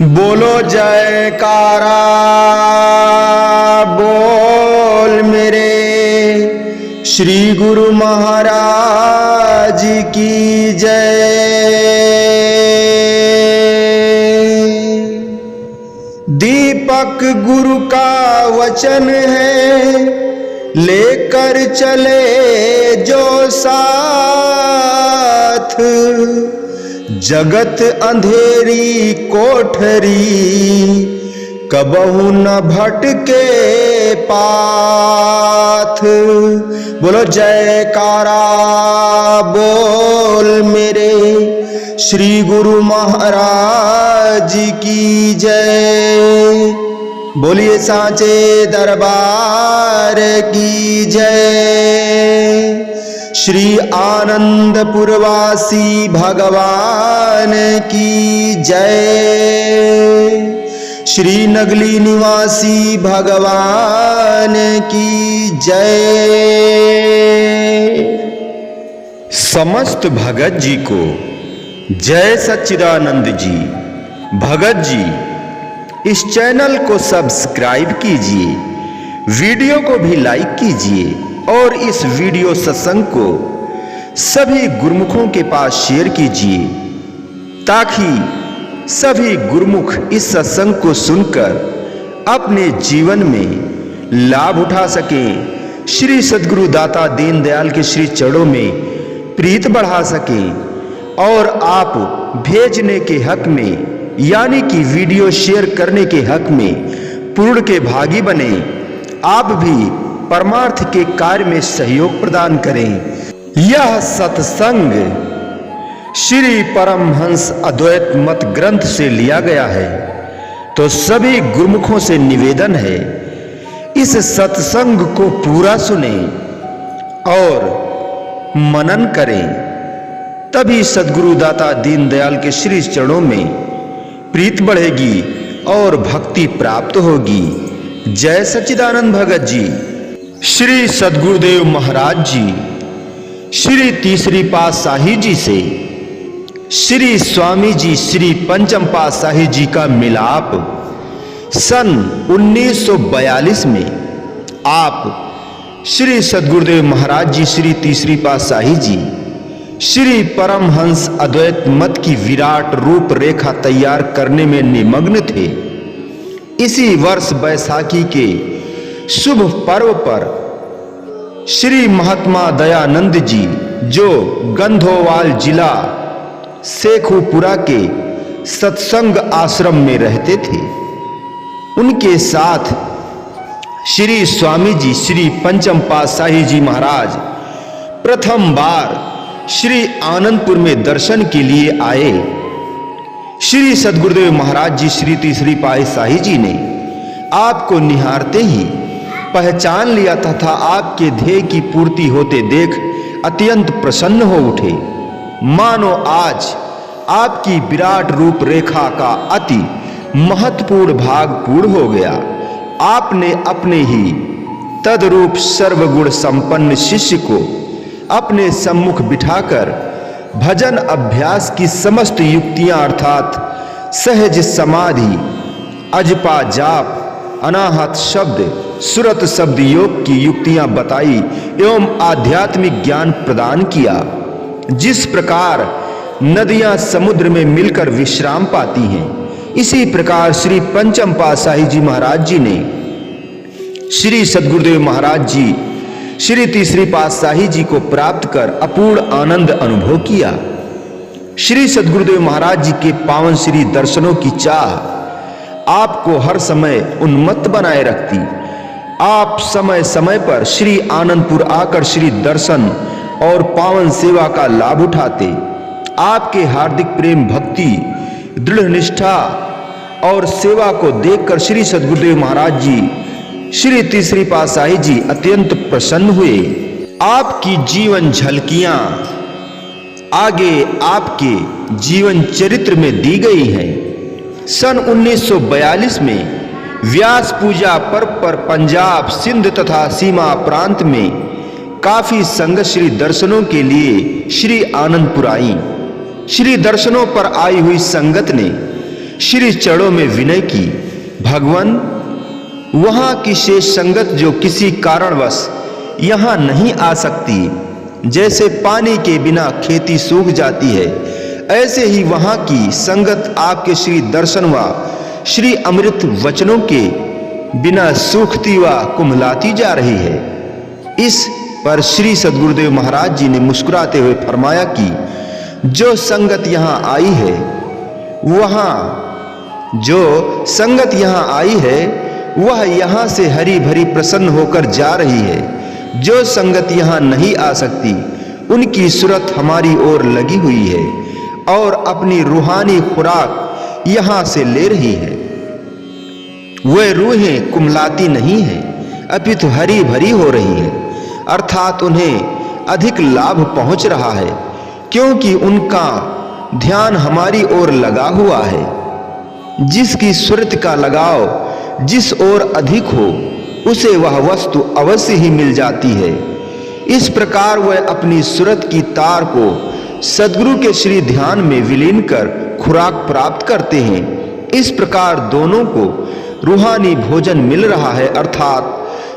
बोलो जयकारा बोल मेरे श्री गुरु महाराज की जय। दीपक गुरु का वचन है, लेकर चले जो साथ, जगत अंधेरी कोठरी कबहू न भटके पाथ। बोलो जयकारा बोल मेरे श्री गुरु महाराज की जय। बोलिए सांचे दरबार की जय। श्री आनंदपुरवासी भगवान की जय। श्री नगली निवासी भगवान की जय। समस्त भगत जी को जय सच्चिदानंद जी। भगत जी इस चैनल को सब्सक्राइब कीजिए, वीडियो को भी लाइक कीजिए और इस वीडियो सत्संग को सभी गुरुमुखों के पास शेयर कीजिए, ताकि सभी गुरुमुख इस सत्संग को सुनकर अपने जीवन में लाभ उठा सकें, श्री सद्गुरु दाता दीनदयाल के श्री चरणों में प्रीत बढ़ा सकें और आप भेजने के हक में यानी कि वीडियो शेयर करने के हक में पूर्ण के भागी बने। आप भी परमार्थ के कार्य में सहयोग प्रदान करें। यह सत्संग श्री परमहंस अद्वैत मत ग्रंथ से लिया गया है, तो सभी गुरुमुखों से निवेदन है इस सत्संग को पूरा सुने और मनन करें, तभी सद्गुरु दाता दीनदयाल के श्री चरणों में प्रीत बढ़ेगी और भक्ति प्राप्त होगी। जय सच्चिदानंद भगत जी। श्री सद्गुरुदेव महाराज जी श्री तीसरी पातशाही जी से श्री स्वामी जी श्री पंचम पातशाही जी का मिलाप सन 1942 में आप श्री सद्गुरुदेव महाराज जी श्री तीसरी पातशाही जी श्री परमहंस अद्वैत मत की विराट रूप रेखा तैयार करने में निमग्न थे। इसी वर्ष बैसाखी के शुभ पर्व पर श्री महात्मा दयानंद जी, जो गंधोवाल जिला शेखुपुरा के सत्संग आश्रम में रहते थे, उनके साथ श्री स्वामी जी श्री पंचम पातशाही जी महाराज प्रथम बार श्री आनंदपुर में दर्शन के लिए आए। श्री सद्गुरुदेव महाराज जी श्री तीसरी पातशाही जी ने आपको निहारते ही पहचान लिया तथा आपके ध्येय की पूर्ति होते देख अत्यंत प्रसन्न हो उठे। मानो आज आपकी विराट रूप रेखा का अति महत्वपूर्ण भाग पूर्ण हो गया। आपने अपने ही तदरूप सर्वगुण संपन्न शिष्य को अपने सम्मुख बिठाकर भजन अभ्यास की समस्त युक्तियां अर्थात सहज समाधि, अजपा जाप, अनाहत शब्द, सुरत शब्द योग की युक्तियां बताई एवं आध्यात्मिक ज्ञान प्रदान किया। जिस प्रकार नदियां समुद्र में मिलकर विश्राम पाती हैं, इसी प्रकार श्री पंचम पातशाही जी महाराज जी ने श्री सद्गुरुदेव महाराज जी श्री तीसरी पातशाही जी को प्राप्त कर अपूर्ण आनंद अनुभव किया। श्री सद्गुरुदेव महाराज जी के पावन श्री दर्शनों की चाह आपको हर समय उन्मत्त बनाए रखती। आप समय समय पर श्री आनंदपुर आकर श्री दर्शन और पावन सेवा का लाभ उठाते। आपके हार्दिक प्रेम, भक्ति, दृढ़ निष्ठा और सेवा को देखकर श्री सद्गुरुदेव महाराज जी श्री तीसरी पातशाही जी अत्यंत प्रसन्न हुए। आपकी जीवन झलकियां आगे आपके जीवन चरित्र में दी गई हैं। सन 1942 में व्यास पूजा पर्व पर पंजाब, सिंध तथा सीमा प्रांत में काफी संगत श्री दर्शनों के लिए श्री आनंदपुर आई। श्री दर्शनों पर आई हुई संगत ने श्री चरणों में विनय की, भगवान वहां की शेष संगत जो किसी कारणवश यहां नहीं आ सकती, जैसे पानी के बिना खेती सूख जाती है, ऐसे ही वहां की संगत आपके श्री दर्शन व श्री अमृत वचनों के बिना सूखती व कुम्हलाती जा रही है। इस पर श्री सद्गुरुदेव महाराज जी ने मुस्कुराते हुए फरमाया कि जो संगत यहाँ आई है, वह यहाँ से हरी भरी प्रसन्न होकर जा रही है। जो संगत यहाँ नहीं आ सकती, उनकी सूरत हमारी ओर लगी हुई है और अपनी रूहानी खुराक यहाँ से ले रही है। वे रूहें कुम्हलाती नहीं है, अपितु हरी भरी हो रही है, अर्थात उन्हें अधिक लाभ पहुंच रहा है, क्योंकि उनका ध्यान हमारी ओर लगा हुआ है। जिसकी सुरत का लगाव जिस ओर अधिक हो, उसे वह वस्तु अवश्य ही मिल जाती है। इस प्रकार वह अपनी सुरत की तार को सद्गुरु के श्री ध्यान में विलीन कर खुराक प्राप्त करते हैं। इस प्रकार दोनों को रूहानी भोजन मिल रहा है, अर्थात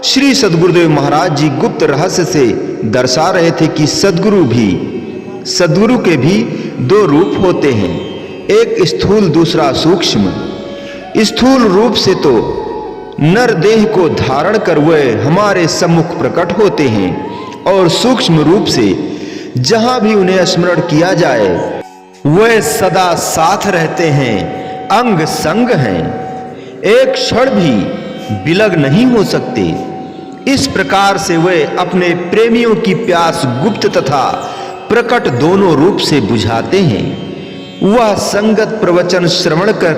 श्री सद्गुरुदेव महाराज जी गुप्त रहस्य से दर्शा रहे थे कि सद्गुरु के भी दो रूप होते हैं, एक स्थूल दूसरा सूक्ष्म। स्थूल रूप से तो नर देह को धारण कर वे हमारे सम्मुख प्रकट होते हैं, और सूक्ष्म रूप से जहां भी उन्हें स्मरण किया जाए वे सदा साथ रहते हैं, अंग संग हैं, एक क्षण भी विलग नहीं हो सकते। इस प्रकार से वे अपने प्रेमियों की प्यास गुप्त तथा प्रकट दोनों रूप से बुझाते हैं। वह संगत प्रवचन श्रवण कर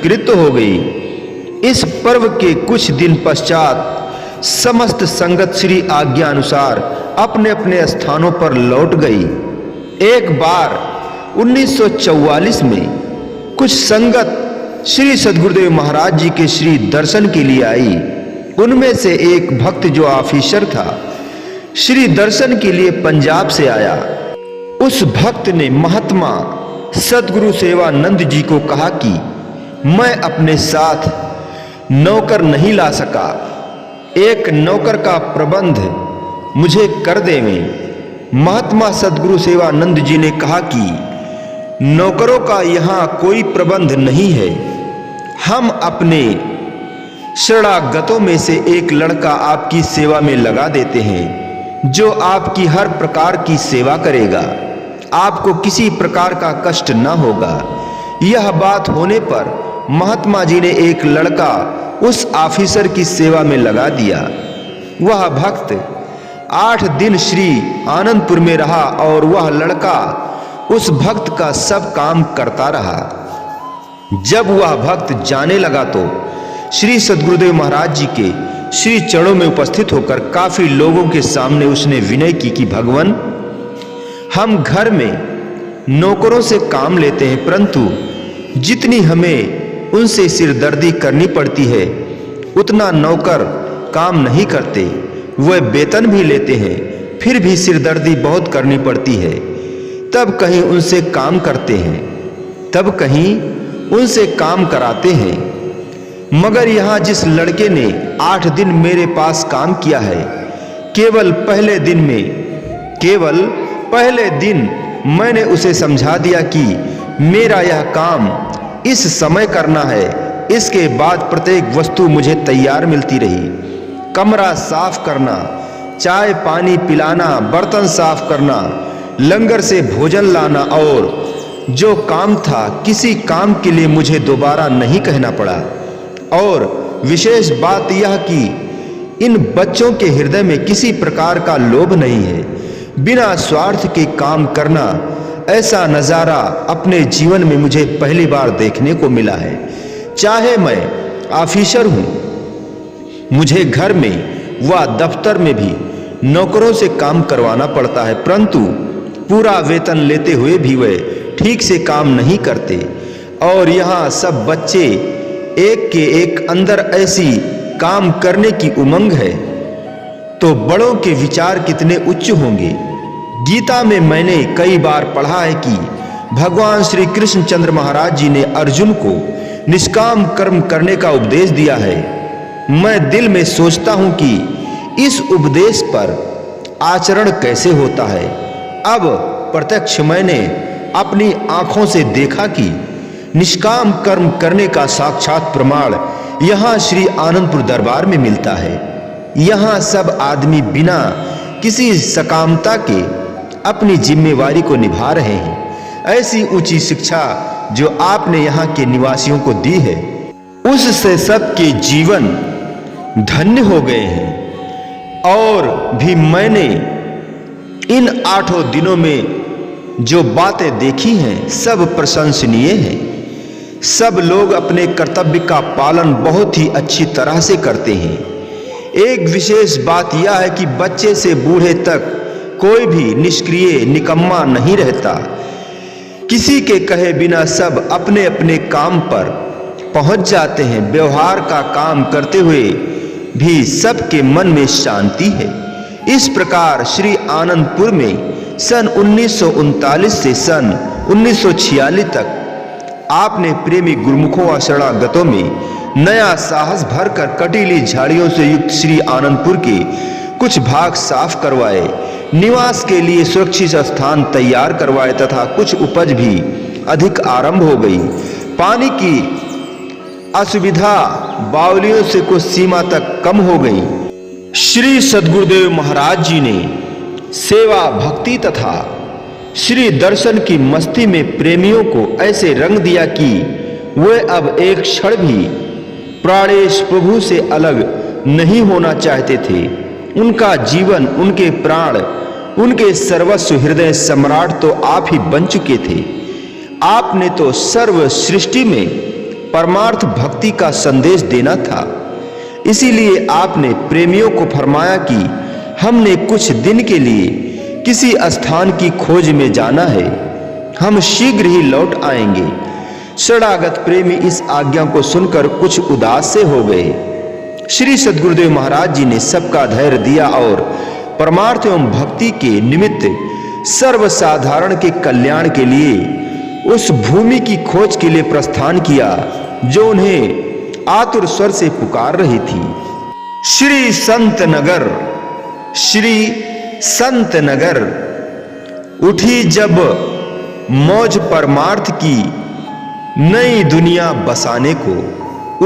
कृत हो गई। इस पर्व के कुछ दिन पश्चात समस्त संगत श्री आज्ञा अनुसार अपने अपने स्थानों पर लौट गई। एक बार 1944 में कुछ संगत श्री सद्गुरुदेव महाराज जी के श्री दर्शन के लिए आई। उनमें से एक भक्त जो ऑफिसर था, श्री दर्शन के लिए पंजाब से आया। उस भक्त ने महात्मा सद्गुरु सेवानंद जी को कहा कि मैं अपने साथ नौकर नहीं ला सका, एक नौकर का प्रबंध मुझे कर देवें। महात्मा सद्गुरु सेवानंद जी ने कहा कि नौकरों का यहाँ कोई प्रबंध नहीं है, हम अपने शरणागतों में से एक लड़का आपकी सेवा में लगा देते हैं, जो आपकी हर प्रकार की सेवा करेगा, आपको किसी प्रकार का कष्ट न होगा। यह बात होने पर महात्मा जी ने एक लड़का उस ऑफिसर की सेवा में लगा दिया। वह भक्त 8 दिन श्री आनंदपुर में रहा और वह लड़का उस भक्त का सब काम करता रहा। जब वह भक्त जाने लगा तो श्री सद्गुरुदेव महाराज जी के श्री चरणों में उपस्थित होकर काफी लोगों के सामने उसने विनय की कि भगवान, हम घर में नौकरों से काम लेते हैं, परंतु जितनी हमें उनसे सिरदर्दी करनी पड़ती है उतना नौकर काम नहीं करते। वह वेतन भी लेते हैं, फिर भी सिरदर्दी बहुत करनी पड़ती है। तब कहीं उनसे काम करते हैं, तब कहीं उनसे काम कराते हैं। मगर यहाँ जिस लड़के ने 8 दिन मेरे पास काम किया है, केवल पहले दिन मैंने उसे समझा दिया कि मेरा यह काम इस समय करना है। इसके बाद प्रत्येक वस्तु मुझे तैयार मिलती रही। कमरा साफ करना, चाय पानी पिलाना, बर्तन साफ करना, लंगर से भोजन लाना, और जो काम था किसी काम के लिए मुझे दोबारा नहीं कहना पड़ा। और विशेष बात यह कि इन बच्चों के हृदय में किसी प्रकार का लोभ नहीं है। बिना स्वार्थ के काम करना, ऐसा नज़ारा अपने जीवन में मुझे पहली बार देखने को मिला है। चाहे मैं ऑफिसर हूँ, मुझे घर में व दफ्तर में भी नौकरों से काम करवाना पड़ता है, परंतु पूरा वेतन लेते हुए भी वे ठीक से काम नहीं करते। और यहाँ सब बच्चे एक के एक अंदर ऐसी काम करने की उमंग है, तो बड़ों के विचार कितने उच्च होंगे। गीता में मैंने कई बार पढ़ा है कि भगवान श्री कृष्णचंद्र महाराज जी ने अर्जुन को निष्काम कर्म करने का उपदेश दिया है। मैं दिल में सोचता हूं कि इस उपदेश पर आचरण कैसे होता है। अब प्रत्यक्ष मैंने अपनी आंखों से देखा कि निष्काम कर्म करने का साक्षात प्रमाण यहाँ श्री आनंदपुर दरबार में मिलता है। यहाँ सब आदमी बिना किसी सकामता के अपनी जिम्मेवारी को निभा रहे हैं। ऐसी ऊंची शिक्षा जो आपने यहाँ के निवासियों को दी है, उससे सबके जीवन धन्य हो गए हैं। और भी मैंने इन 8 दिनों में जो बातें देखी हैं सब प्रशंसनीय हैं। सब लोग अपने कर्तव्य का पालन बहुत ही अच्छी तरह से करते हैं। एक विशेष बात यह है कि बच्चे से बूढ़े तक कोई भी निष्क्रिय निकम्मा नहीं रहता। किसी के कहे बिना सब अपने अपने काम पर पहुंच जाते हैं। व्यवहार का काम करते हुए भी सबके मन में शांति है। इस प्रकार श्री आनंदपुर में सन 1939 से सन 1946 तक आपने प्रेमी गुरुमुखों व शरणागतों में नया साहस भरकर कटीली झाड़ियों से युक्त श्री आनंदपुर के कुछ भाग साफ करवाए, निवास के लिए सुरक्षित स्थान तैयार करवाए तथा कुछ उपज भी अधिक आरंभ हो गई। पानी की असुविधा बावलियों से कुछ सीमा तक कम हो गई। श्री सद्गुरुदेव महाराज जी ने सेवा भक्ति तथा श्री दर्शन की मस्ती में प्रेमियों को ऐसे रंग दिया कि वे अब एक क्षण भी प्राणेश प्रभु से अलग नहीं होना चाहते थे। उनका जीवन, उनके प्राण, उनके सर्वस्व हृदय सम्राट तो आप ही बन चुके थे। आपने तो सर्व सृष्टि में परमार्थ भक्ति का संदेश देना था। इसीलिए आपने प्रेमियों को फरमाया कि हमने कुछ दिन के लिए किसी स्थान की खोज में जाना है, हम शीघ्र ही लौट आएंगे। शरणागत प्रेमी इस आज्ञा को सुनकर कुछ उदास से हो गए। श्री सद्गुरुदेव महाराज जी ने सबका धैर्य दिया और परमार्थ एवं भक्ति के निमित्त सर्वसाधारण के कल्याण के लिए उस भूमि की खोज के लिए प्रस्थान किया जो उन्हें आतुर स्वर से पुकार रही थी। श्री संत नगर, श्री संत नगर उठी जब मौज परमार्थ की नई दुनिया बसाने को,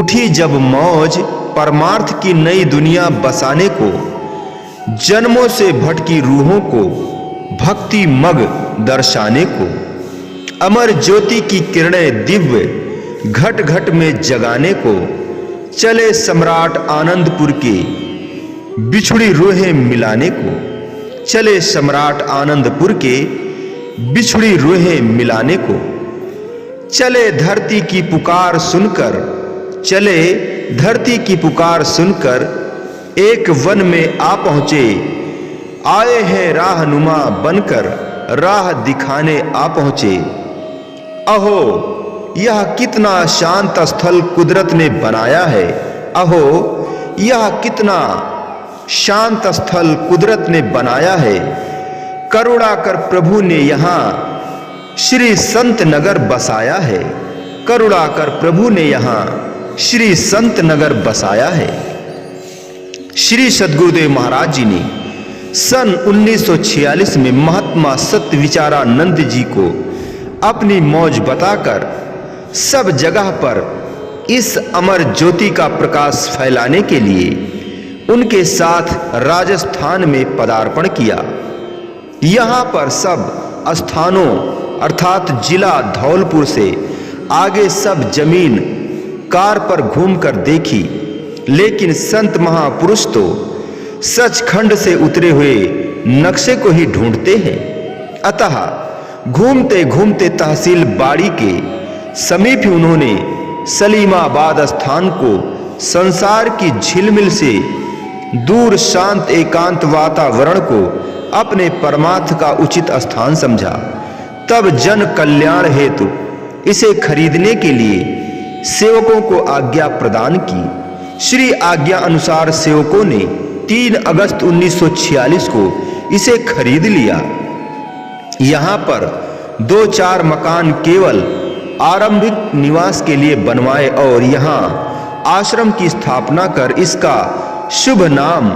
उठी जब मौज परमार्थ की नई दुनिया बसाने को, जन्मों से भटकी रूहों को भक्ति मग दर्शाने को, अमर ज्योति की किरणें दिव्य घट घट में जगाने को, चले सम्राट आनंदपुर के बिछुड़ी रूहें मिलाने को, चले सम्राट आनंदपुर के बिछुड़ी रूहें मिलाने को, चले धरती की पुकार सुनकर, चले धरती की पुकार सुनकर एक वन में आ पहुंचे, आए हैं राहनुमा बनकर राह दिखाने आ पहुंचे। अहो यह कितना शांत स्थल कुदरत ने बनाया है, अहो यह कितना शांत स्थल कुदरत ने बनाया है। करुणा कर प्रभु ने यहाँ श्री संत नगर बसाया है, करुणा कर प्रभु ने यहाँ श्री संत नगर बसाया है। श्री सद्गुरुदेव महाराज जी ने सन 1946 में महात्मा सत्य विचारानंद जी को अपनी मौज बताकर सब जगह पर इस अमर ज्योति का प्रकाश फैलाने के लिए उनके साथ राजस्थान में पदार्पण किया। यहाँ पर सब स्थानों अर्थात जिला धौलपुर से आगे सब जमीन कार पर घूमकर देखी, लेकिन संत महापुरुष तो सचखंड से उतरे हुए नक्शे को ही ढूंढते हैं। अतः घूमते घूमते तहसील बाड़ी के समीप ही उन्होंने सलीमाबाद स्थान को संसार की झिलमिल से दूर शांत एकांत वातावरण को अपने परमार्थ का उचित स्थान समझा। तब जन कल्याण हेतु इसे खरीदने के लिए सेवकों को आज्ञा प्रदान की। श्री आज्ञा अनुसार सेवकों ने 3 अगस्त 1946 को इसे खरीद लिया। यहाँ पर 2-4 मकान केवल आरंभिक निवास के लिए बनवाए और यहाँ आश्रम की स्थापना कर इसका शुभ नाम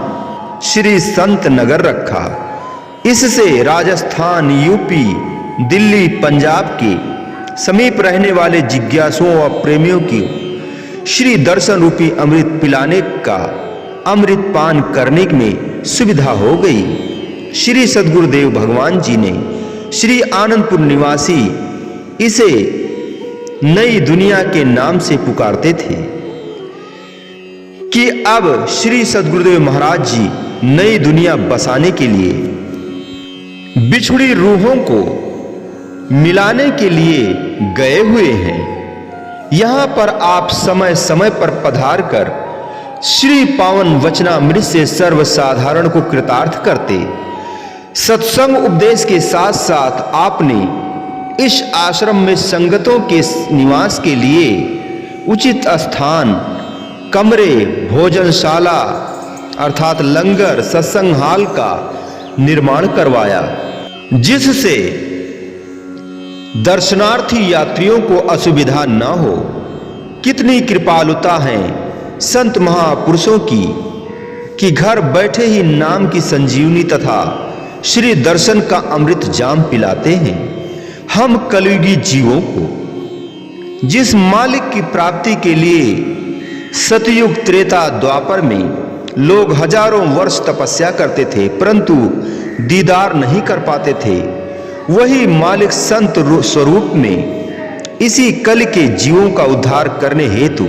श्री संत नगर रखा। इससे राजस्थान, यूपी, दिल्ली, पंजाब के समीप रहने वाले जिज्ञासुओं और प्रेमियों की श्री दर्शन रूपी अमृत पिलाने का अमृत पान करने में सुविधा हो गई। श्री सद्गुरुदेव भगवान जी ने श्री आनंदपुर निवासी इसे नई दुनिया के नाम से पुकारते थे कि अब श्री सद्गुरुदेव महाराज जी नई दुनिया बसाने के लिए बिछुड़ी रूहों को मिलाने के लिए गए हुए हैं। यहां पर आप समय समय पर पधार कर श्री पावन वचनामृत से सर्वसाधारण को कृतार्थ करते। सत्संग उपदेश के साथ साथ आपने इस आश्रम में संगतों के निवास के लिए उचित स्थान, कमरे, भोजनशाला अर्थात लंगर, सत्संग हाल का निर्माण करवाया, जिससे दर्शनार्थी यात्रियों को असुविधा न हो। कितनी कृपालुता है संत महापुरुषों की कि घर बैठे ही नाम की संजीवनी तथा श्री दर्शन का अमृत जाम पिलाते हैं। हम कलयुगी जीवों को जिस मालिक की प्राप्ति के लिए सतयुग, त्रेता, द्वापर में लोग हजारों वर्ष तपस्या करते थे परंतु दीदार नहीं कर पाते थे, वही मालिक संत स्वरूप में इसी कल के जीवों का उद्धार करने हेतु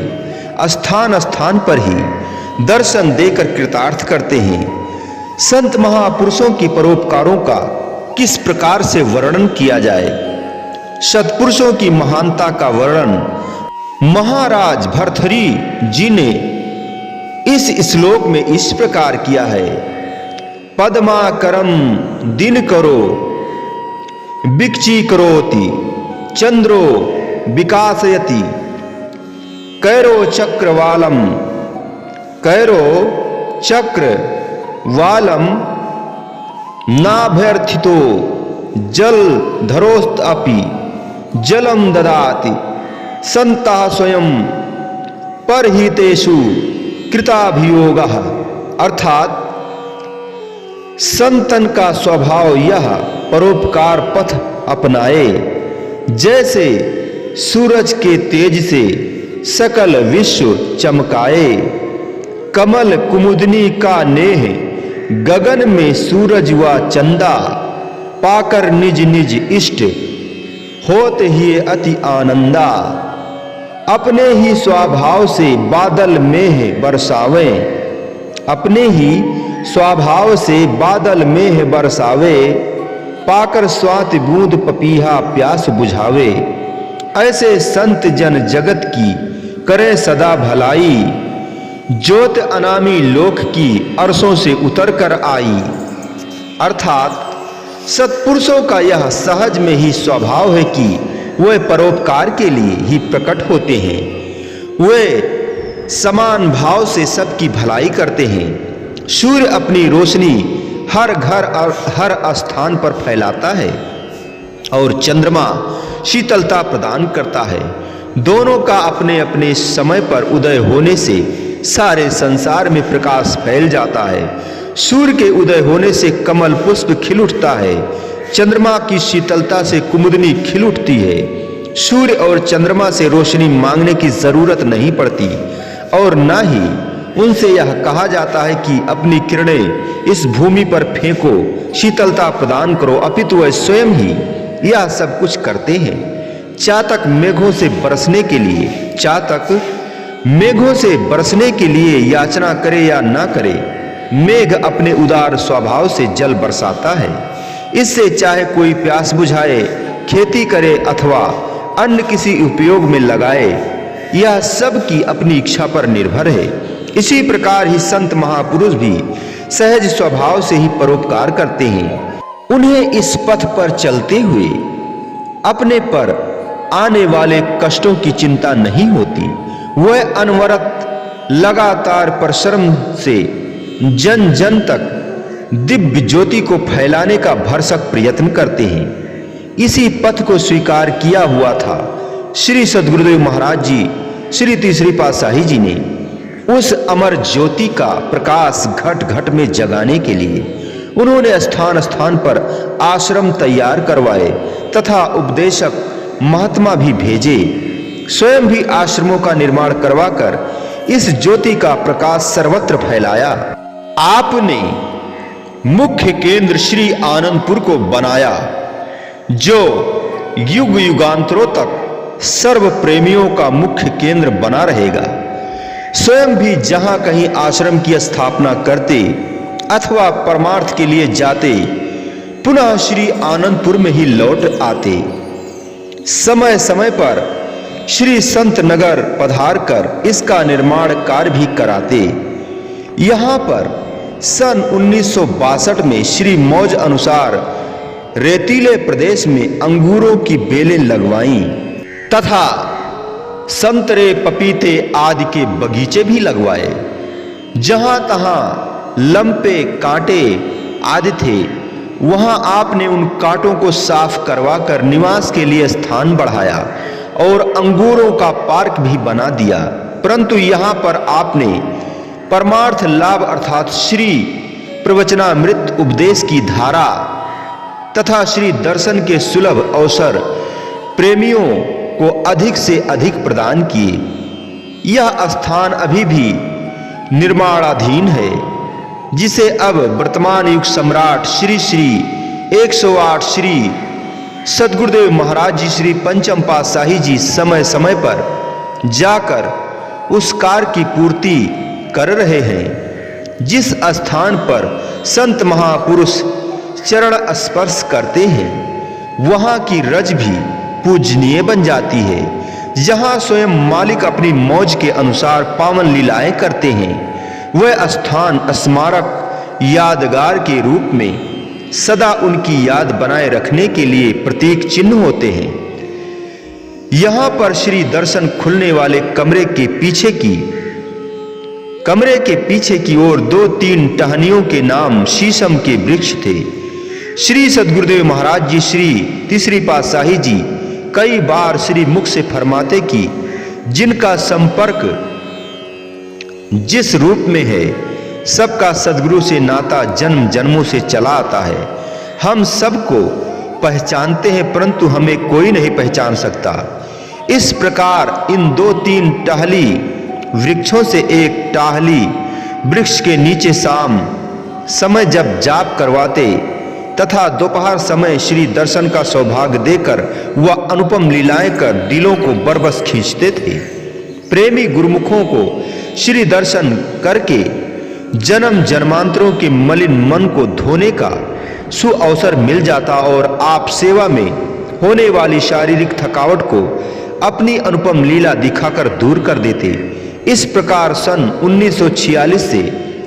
स्थान स्थान पर ही दर्शन देकर कृतार्थ करते हैं। संत महापुरुषों की परोपकारों का किस प्रकार से वर्णन किया जाए। सत्पुरुषों की महानता का वर्णन महाराज भर्तृहरि जी ने इस श्लोक में इस प्रकार किया है। पद्माकरम दिन करो विक्षी करोति चंद्रो विकासयति कैरो चक्रवालम नाभ्यर्थितो जल धरोस्त अपि जलम ददाति संतः स्वयं परहितेषु कृताभियोगः। अर्थात संतन का स्वभाव यह परोपकार पथ अपनाए, जैसे सूरज के तेज से सकल विश्व चमकाए। कमल कुमुदनी का नेह गगन में सूरज व चंदा, पाकर निज निज इष्ट होत ही अति आनंदा। अपने ही स्वभाव से बादल मेह बरसावे, अपने ही स्वभाव से बादल मेह बरसावे, पाकर स्वाति बूंद पपीहा प्यास बुझावे। ऐसे संत जन जगत की करे सदा भलाई, ज्योत अनामी लोक की अरसों से उतर कर आई। अर्थात सत्पुरुषों का यह सहज में ही स्वभाव है कि वे परोपकार के लिए ही प्रकट होते हैं। वे समान भाव से सबकी भलाई करते हैं। सूर्य अपनी रोशनी हर घर और हर स्थान पर फैलाता है और चंद्रमा शीतलता प्रदान करता है। दोनों का अपने अपने समय पर उदय होने से सारे संसार में प्रकाश फैल जाता है। सूर्य के उदय होने से कमल पुष्प खिल उठता है, चंद्रमा की शीतलता से कुमुदनी खिल उठती है। सूर्य और चंद्रमा से रोशनी मांगने की जरूरत नहीं पड़ती और न ही उनसे यह कहा जाता है कि अपनी किरणें इस भूमि पर फेंको, शीतलता प्रदान करो, अपितु वह स्वयं ही यह सब कुछ करते हैं। चातक मेघों से बरसने के लिए याचना करे या ना करे, मेघ अपने उदार स्वभाव से जल बरसाता है। इससे चाहे कोई प्यास बुझाए, खेती करे अथवा अन्य किसी उपयोग में लगाए, यह सब की अपनी इच्छा पर निर्भर है। इसी प्रकार ही संत महापुरुष भी सहज स्वभाव से ही परोपकार करते हैं। उन्हें इस पथ पर चलते हुए अपने पर आने वाले कष्टों की चिंता नहीं होती। वह अनवरत लगातार परिश्रम से जन जन तक दिव्य ज्योति को फैलाने का भरसक प्रयत्न करते हैं। इसी पथ को स्वीकार किया हुआ था श्री सद्गुरुदेव महाराज जी श्री तीसरी पातशाही जी ने उस अमर ज्योति का प्रकाश घट घट में जगाने के लिए उन्होंने स्थान स्थान पर आश्रम तैयार करवाए तथा उपदेशक महात्मा भी भेजे। स्वयं भी आश्रमों का निर्माण करवाकर इस ज्योति का प्रकाश सर्वत्र फैलाया। आपने मुख्य केंद्र श्री आनंदपुर को बनाया, जो युग युगांतरों तक सर्व प्रेमियों का मुख्य केंद्र बना रहेगा। स्वयं भी जहां कहीं आश्रम की स्थापना करते अथवा परमार्थ के लिए जाते, पुनः श्री आनंदपुर में ही लौट आते। समय समय पर श्री संत नगर पधार कर इसका निर्माण कार्य भी कराते। यहाँ पर सन 1962 में श्री मौज अनुसार रेतीले प्रदेश में अंगूरों की बेलें लगवाईं तथा संतरे पपीते आदि के बगीचे भी लगवाए। जहां तहां लंपे कांटे आदि थे, वहां आपने उन कांटों को साफ करवाकर निवास के लिए स्थान बढ़ाया और अंगूरों का पार्क भी बना दिया। परंतु यहाँ पर आपने परमार्थ लाभ अर्थात श्री प्रवचनामृत उपदेश की धारा तथा श्री दर्शन के सुलभ अवसर प्रेमियों को अधिक से अधिक प्रदान किए। यह स्थान अभी भी निर्माणाधीन है, जिसे अब वर्तमान युग सम्राट श्री 108 श्री सद्गुरुदेव महाराज जी श्री पंचम पातशाही जी समय समय पर जाकर उस कार्य की पूर्ति कर रहे हैं। जिस स्थान पर संत महापुरुष चरण स्पर्श करते हैं, वहां की रज भी पूजनीय बन जाती है। जहां स्वयं मालिक अपनी मौज के अनुसार पावन लीलाएं करते हैं, वह स्थान स्मारक यादगार के रूप में सदा उनकी याद बनाए रखने के लिए प्रतीक चिन्ह होते हैं। यहां पर श्री दर्शन खुलने वाले कमरे के पीछे की ओर 2-3 टहनियों के नाम शीशम के वृक्ष थे। श्री सद्गुरुदेव महाराज जी श्री तीसरी पातशाही जी कई बार श्री मुख से फरमाते कि जिनका संपर्क जिस रूप में है, सबका सद्गुरु से नाता जन्म जन्मों से चला आता है। हम सबको पहचानते हैं, परंतु हमें कोई नहीं पहचान सकता। इस प्रकार इन 2-3 टहली वृक्षों से एक टाहली वृक्ष के नीचे शाम समय जब जाप करवाते तथा दोपहर समय श्री दर्शन का सौभाग्य देकर वह अनुपम लीलाएं कर दिलों को बरबस खींचते थे। प्रेमी गुरुमुखों को श्री दर्शन करके जन्म जन्मांतरों के मलिन मन को धोने का सुअवसर मिल जाता और आप सेवा में होने वाली शारीरिक थकावट को अपनी अनुपम लीला दिखाकर दूर कर देते। इस प्रकार सन 1946 से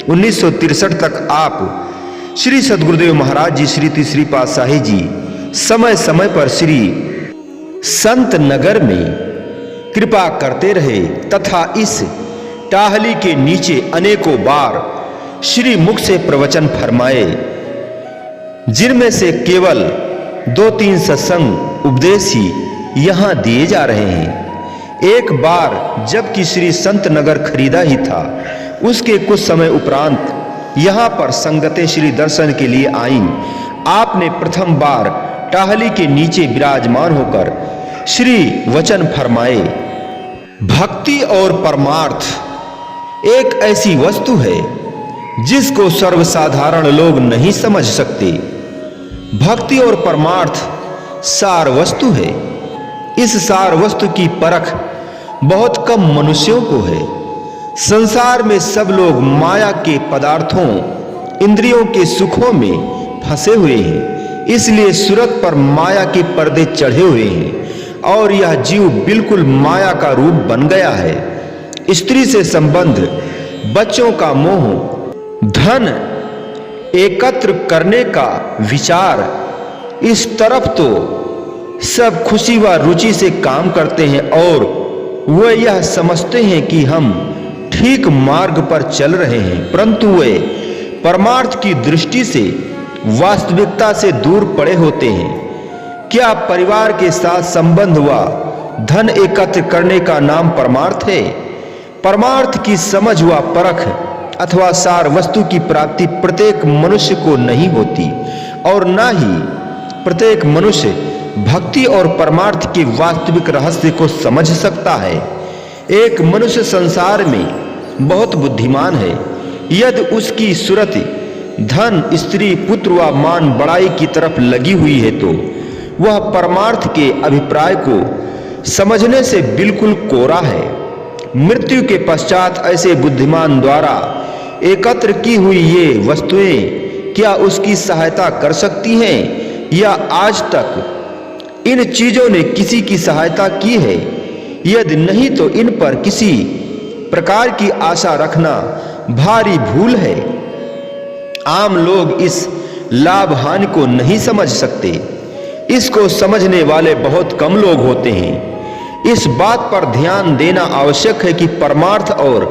1963 तक आप श्री सद्गुरुदेव महाराज जी श्री तीसरी पातशाही जी समय समय पर श्री संत नगर में कृपा करते रहे तथा इस टाहली के नीचे अनेकों बार श्री मुख से प्रवचन फरमाए, जिनमें से केवल 2-3 सत्संग उपदेश ही यहाँ दिए जा रहे हैं। एक बार जबकि श्री संत नगर खरीदा ही था, उसके कुछ समय उपरांत यहाँ पर संगतें श्री दर्शन के लिए आईं। आपने प्रथम बार टाहली के नीचे विराजमान होकर श्री वचन फरमाए, भक्ति और परमार्थ एक ऐसी वस्तु है जिसको सर्वसाधारण लोग नहीं समझ सकते। भक्ति और परमार्थ सार वस्तु है। इस सार वस्तु की परख बहुत कम मनुष्यों को है। संसार में सब लोग माया के पदार्थों, इंद्रियों के सुखों में फंसे हुए हैं। इसलिए सूरत पर माया के पर्दे चढ़े हुए हैं और यह जीव बिल्कुल माया का रूप बन गया है। स्त्री से संबंध, बच्चों का मोह, धन एकत्र करने का विचार, इस तरफ तो सब खुशी व रुचि से काम करते हैं और वह यह समझते हैं कि हम ठीक मार्ग पर चल रहे हैं, परंतु वे परमार्थ की दृष्टि से वास्तविकता से दूर पड़े होते हैं। क्या परिवार के साथ संबंध व धन एकत्र करने का नाम परमार्थ है। परमार्थ की समझ व परख अथवा सार वस्तु की प्राप्ति प्रत्येक मनुष्य को नहीं होती और न ही प्रत्येक मनुष्य भक्ति और परमार्थ के वास्तविक रहस्य को समझ सकता है। एक मनुष्य संसार में बहुत बुद्धिमान है, यदि उसकी सुरति धन, स्त्री, पुत्र व मान बढ़ाई की तरफ लगी हुई है तो वह परमार्थ के अभिप्राय को समझने से बिल्कुल कोरा है। मृत्यु के पश्चात ऐसे बुद्धिमान द्वारा एकत्र की हुई ये वस्तुएं क्या उसकी सहायता कर सकती हैं या आज तक इन चीजों ने किसी की सहायता की है? यदि नहीं तो इन पर किसी प्रकार की आशा रखना भारी भूल है। आम लोग इस लाभ हानि को नहीं समझ सकते। इसको समझने वाले बहुत कम लोग होते हैं। इस बात पर ध्यान देना आवश्यक है कि परमार्थ और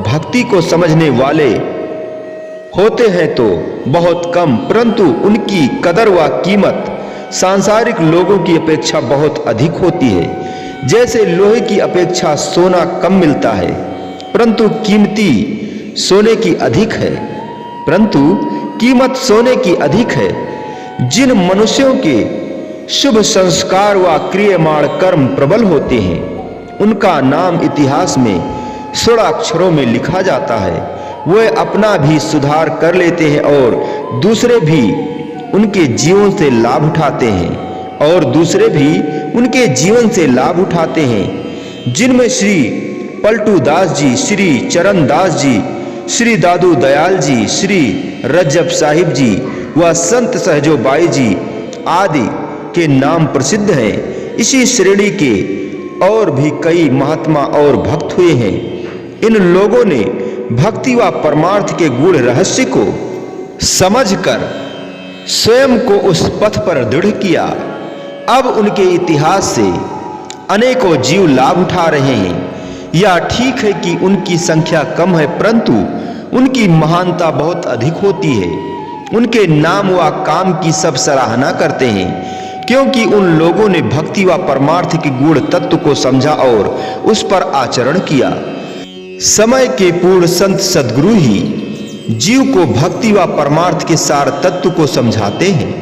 भक्ति को समझने वाले होते हैं तो बहुत कम, परंतु उनकी कदर व कीमत सांसारिक लोगों की अपेक्षा बहुत अधिक होती है। जैसे लोहे की अपेक्षा सोना कम मिलता है परंतु सोने की अधिक है, परंतु कीमत सोने की अधिक है। जिन मनुष्यों के शुभ संस्कार व क्रियमाण कर्म प्रबल होते हैं उनका नाम इतिहास में स्वर्ण अक्षरों में लिखा जाता है। वे अपना भी सुधार कर लेते हैं और दूसरे भी उनके जीवन से लाभ उठाते हैं जिनमें श्री पलटू दास जी, श्री चरण दास जी, श्री दादू दयाल जी, श्री रज्जब साहिब जी व संत सहजोबाई जी आदि के नाम प्रसिद्ध हैं। इसी श्रेणी के और भी कई महात्मा और भक्त हुए हैं। इन लोगों ने भक्ति व परमार्थ के गूढ़ रहस्य को समझकर स्वयं को उस पथ पर दृढ़ किया। अब उनके इतिहास से अनेकों जीव लाभ उठा रहे हैं। यह ठीक है कि उनकी संख्या कम है परंतु उनकी महानता बहुत अधिक होती है। उनके नाम व काम की सब सराहना करते हैं क्योंकि उन लोगों ने भक्ति व परमार्थ के गूढ़ तत्व को समझा और उस पर आचरण किया। समय के पूर्ण संत सद्गुरु ही जीव को भक्ति व परमार्थ के सार तत्व को समझाते हैं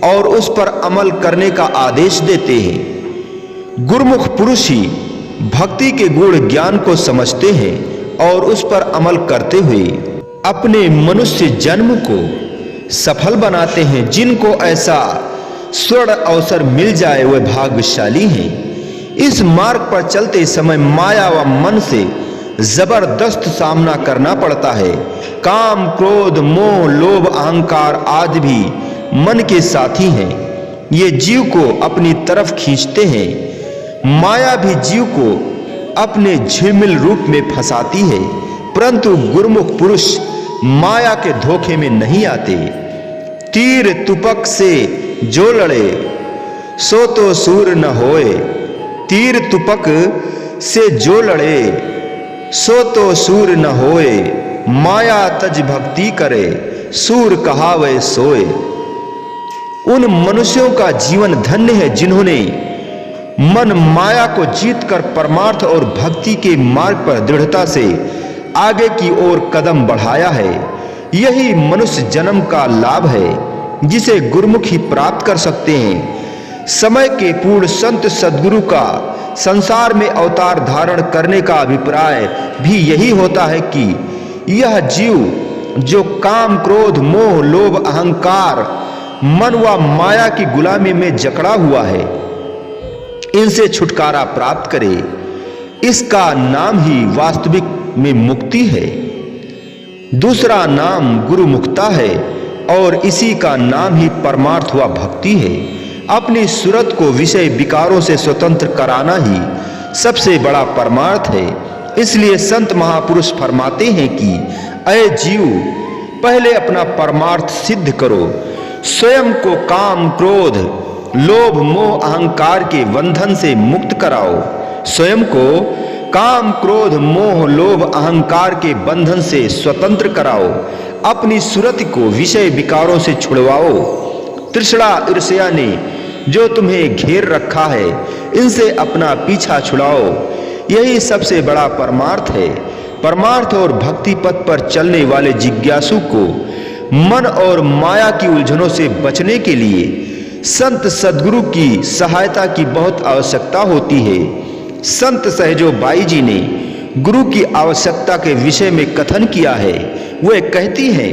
और उस पर अमल करने का आदेश देते हैं। गुरुमुख पुरुष ही भक्ति के गूढ़ ज्ञान को समझते हैं और उस पर अमल करते हुए अपने मनुष्य जन्म को सफल बनाते हैं। जिनको ऐसा स्वर्ण अवसर मिल जाए वे भाग्यशाली हैं। इस मार्ग पर चलते समय माया व मन से जबरदस्त सामना करना पड़ता है। काम, क्रोध, मोह, लोभ, अहंकार आदि भी मन के साथी हैं। ये जीव को अपनी तरफ खींचते हैं। माया भी जीव को अपने झिलमिल रूप में फंसाती है परंतु गुरुमुख पुरुष माया के धोखे में नहीं आते। तीर तुपक से जो लड़े सो तो सूर न होए। तीर तुपक से जो लड़े सो तो सूर न होए। माया तज भक्ति करे सूर कहावे सोए। उन मनुष्यों का जीवन धन्य है जिन्होंने मन माया को जीतकर परमार्थ और भक्ति के मार्ग पर दृढ़ता से आगे की ओर कदम बढ़ाया है। यही मनुष्य जन्म का लाभ है जिसे गुरुमुखी प्राप्त कर सकते हैं। समय के पूर्ण संत सद्गुरु का संसार में अवतार धारण करने का अभिप्राय भी यही होता है कि यह जीव जो काम, क्रोध, मोह, लोभ, अहंकार, मन व माया की गुलामी में जकड़ा हुआ है इनसे छुटकारा प्राप्त करे। इसका नाम ही वास्तविक में मुक्ति है। दूसरा नाम गुरु मुक्ता है और इसी का नाम ही परमार्थ व भक्ति है। अपनी सूरत को विषय विकारों से स्वतंत्र कराना ही सबसे बड़ा परमार्थ है। इसलिए संत महापुरुष फरमाते हैं कि अय जीव, पहले अपना परमार्थ सिद्ध करो। स्वयं को काम, क्रोध, लोभ, मोह, अहंकार के बंधन से मुक्त कराओ। स्वयं को काम, क्रोध, मोह, लोभ, अहंकार के बंधन से स्वतंत्र कराओ। अपनी सूरत को विषय विकारों से छुड़वाओ। तृष्णा ईर्ष्या ने जो तुम्हें घेर रखा है इनसे अपना पीछा छुड़ाओ। यही सबसे बड़ा परमार्थ है। परमार्थ और भक्ति पथ पर चलने वाले जिज्ञासु को मन और माया की उलझनों से बचने के लिए संत सद्गुरु की सहायता की बहुत आवश्यकता होती है। संत सहजो बाई जी ने गुरु की आवश्यकता के विषय में कथन किया है। वे कहती हैं,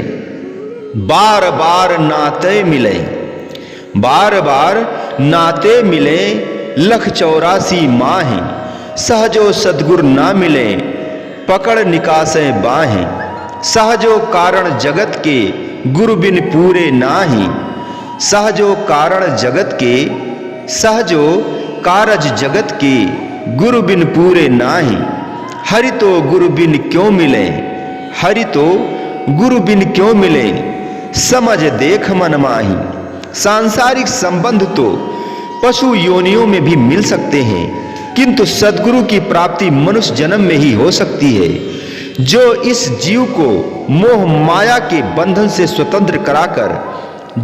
बार बार नाते मिले, बार बार नाते मिले, लख 84 माहें, सहजो सद्गुरु ना मिले, पकड़ निकासे बाहें, सहजो कारण जगत के गुरु बिन पूरे नाही, सहजो कारण जगत के, सहजो कारज जगत के गुरु बिन पूरे नाही, हरि तो गुरु बिन क्यों मिले, हरि तो गुरु बिन क्यों मिले, समझ देख मन माही। सांसारिक संबंध तो पशु योनियों में भी मिल सकते हैं, किंतु सद्गुरु की प्राप्ति मनुष्य जन्म में ही हो सकती है, जो इस जीव को मोह माया के बंधन से स्वतंत्र कराकर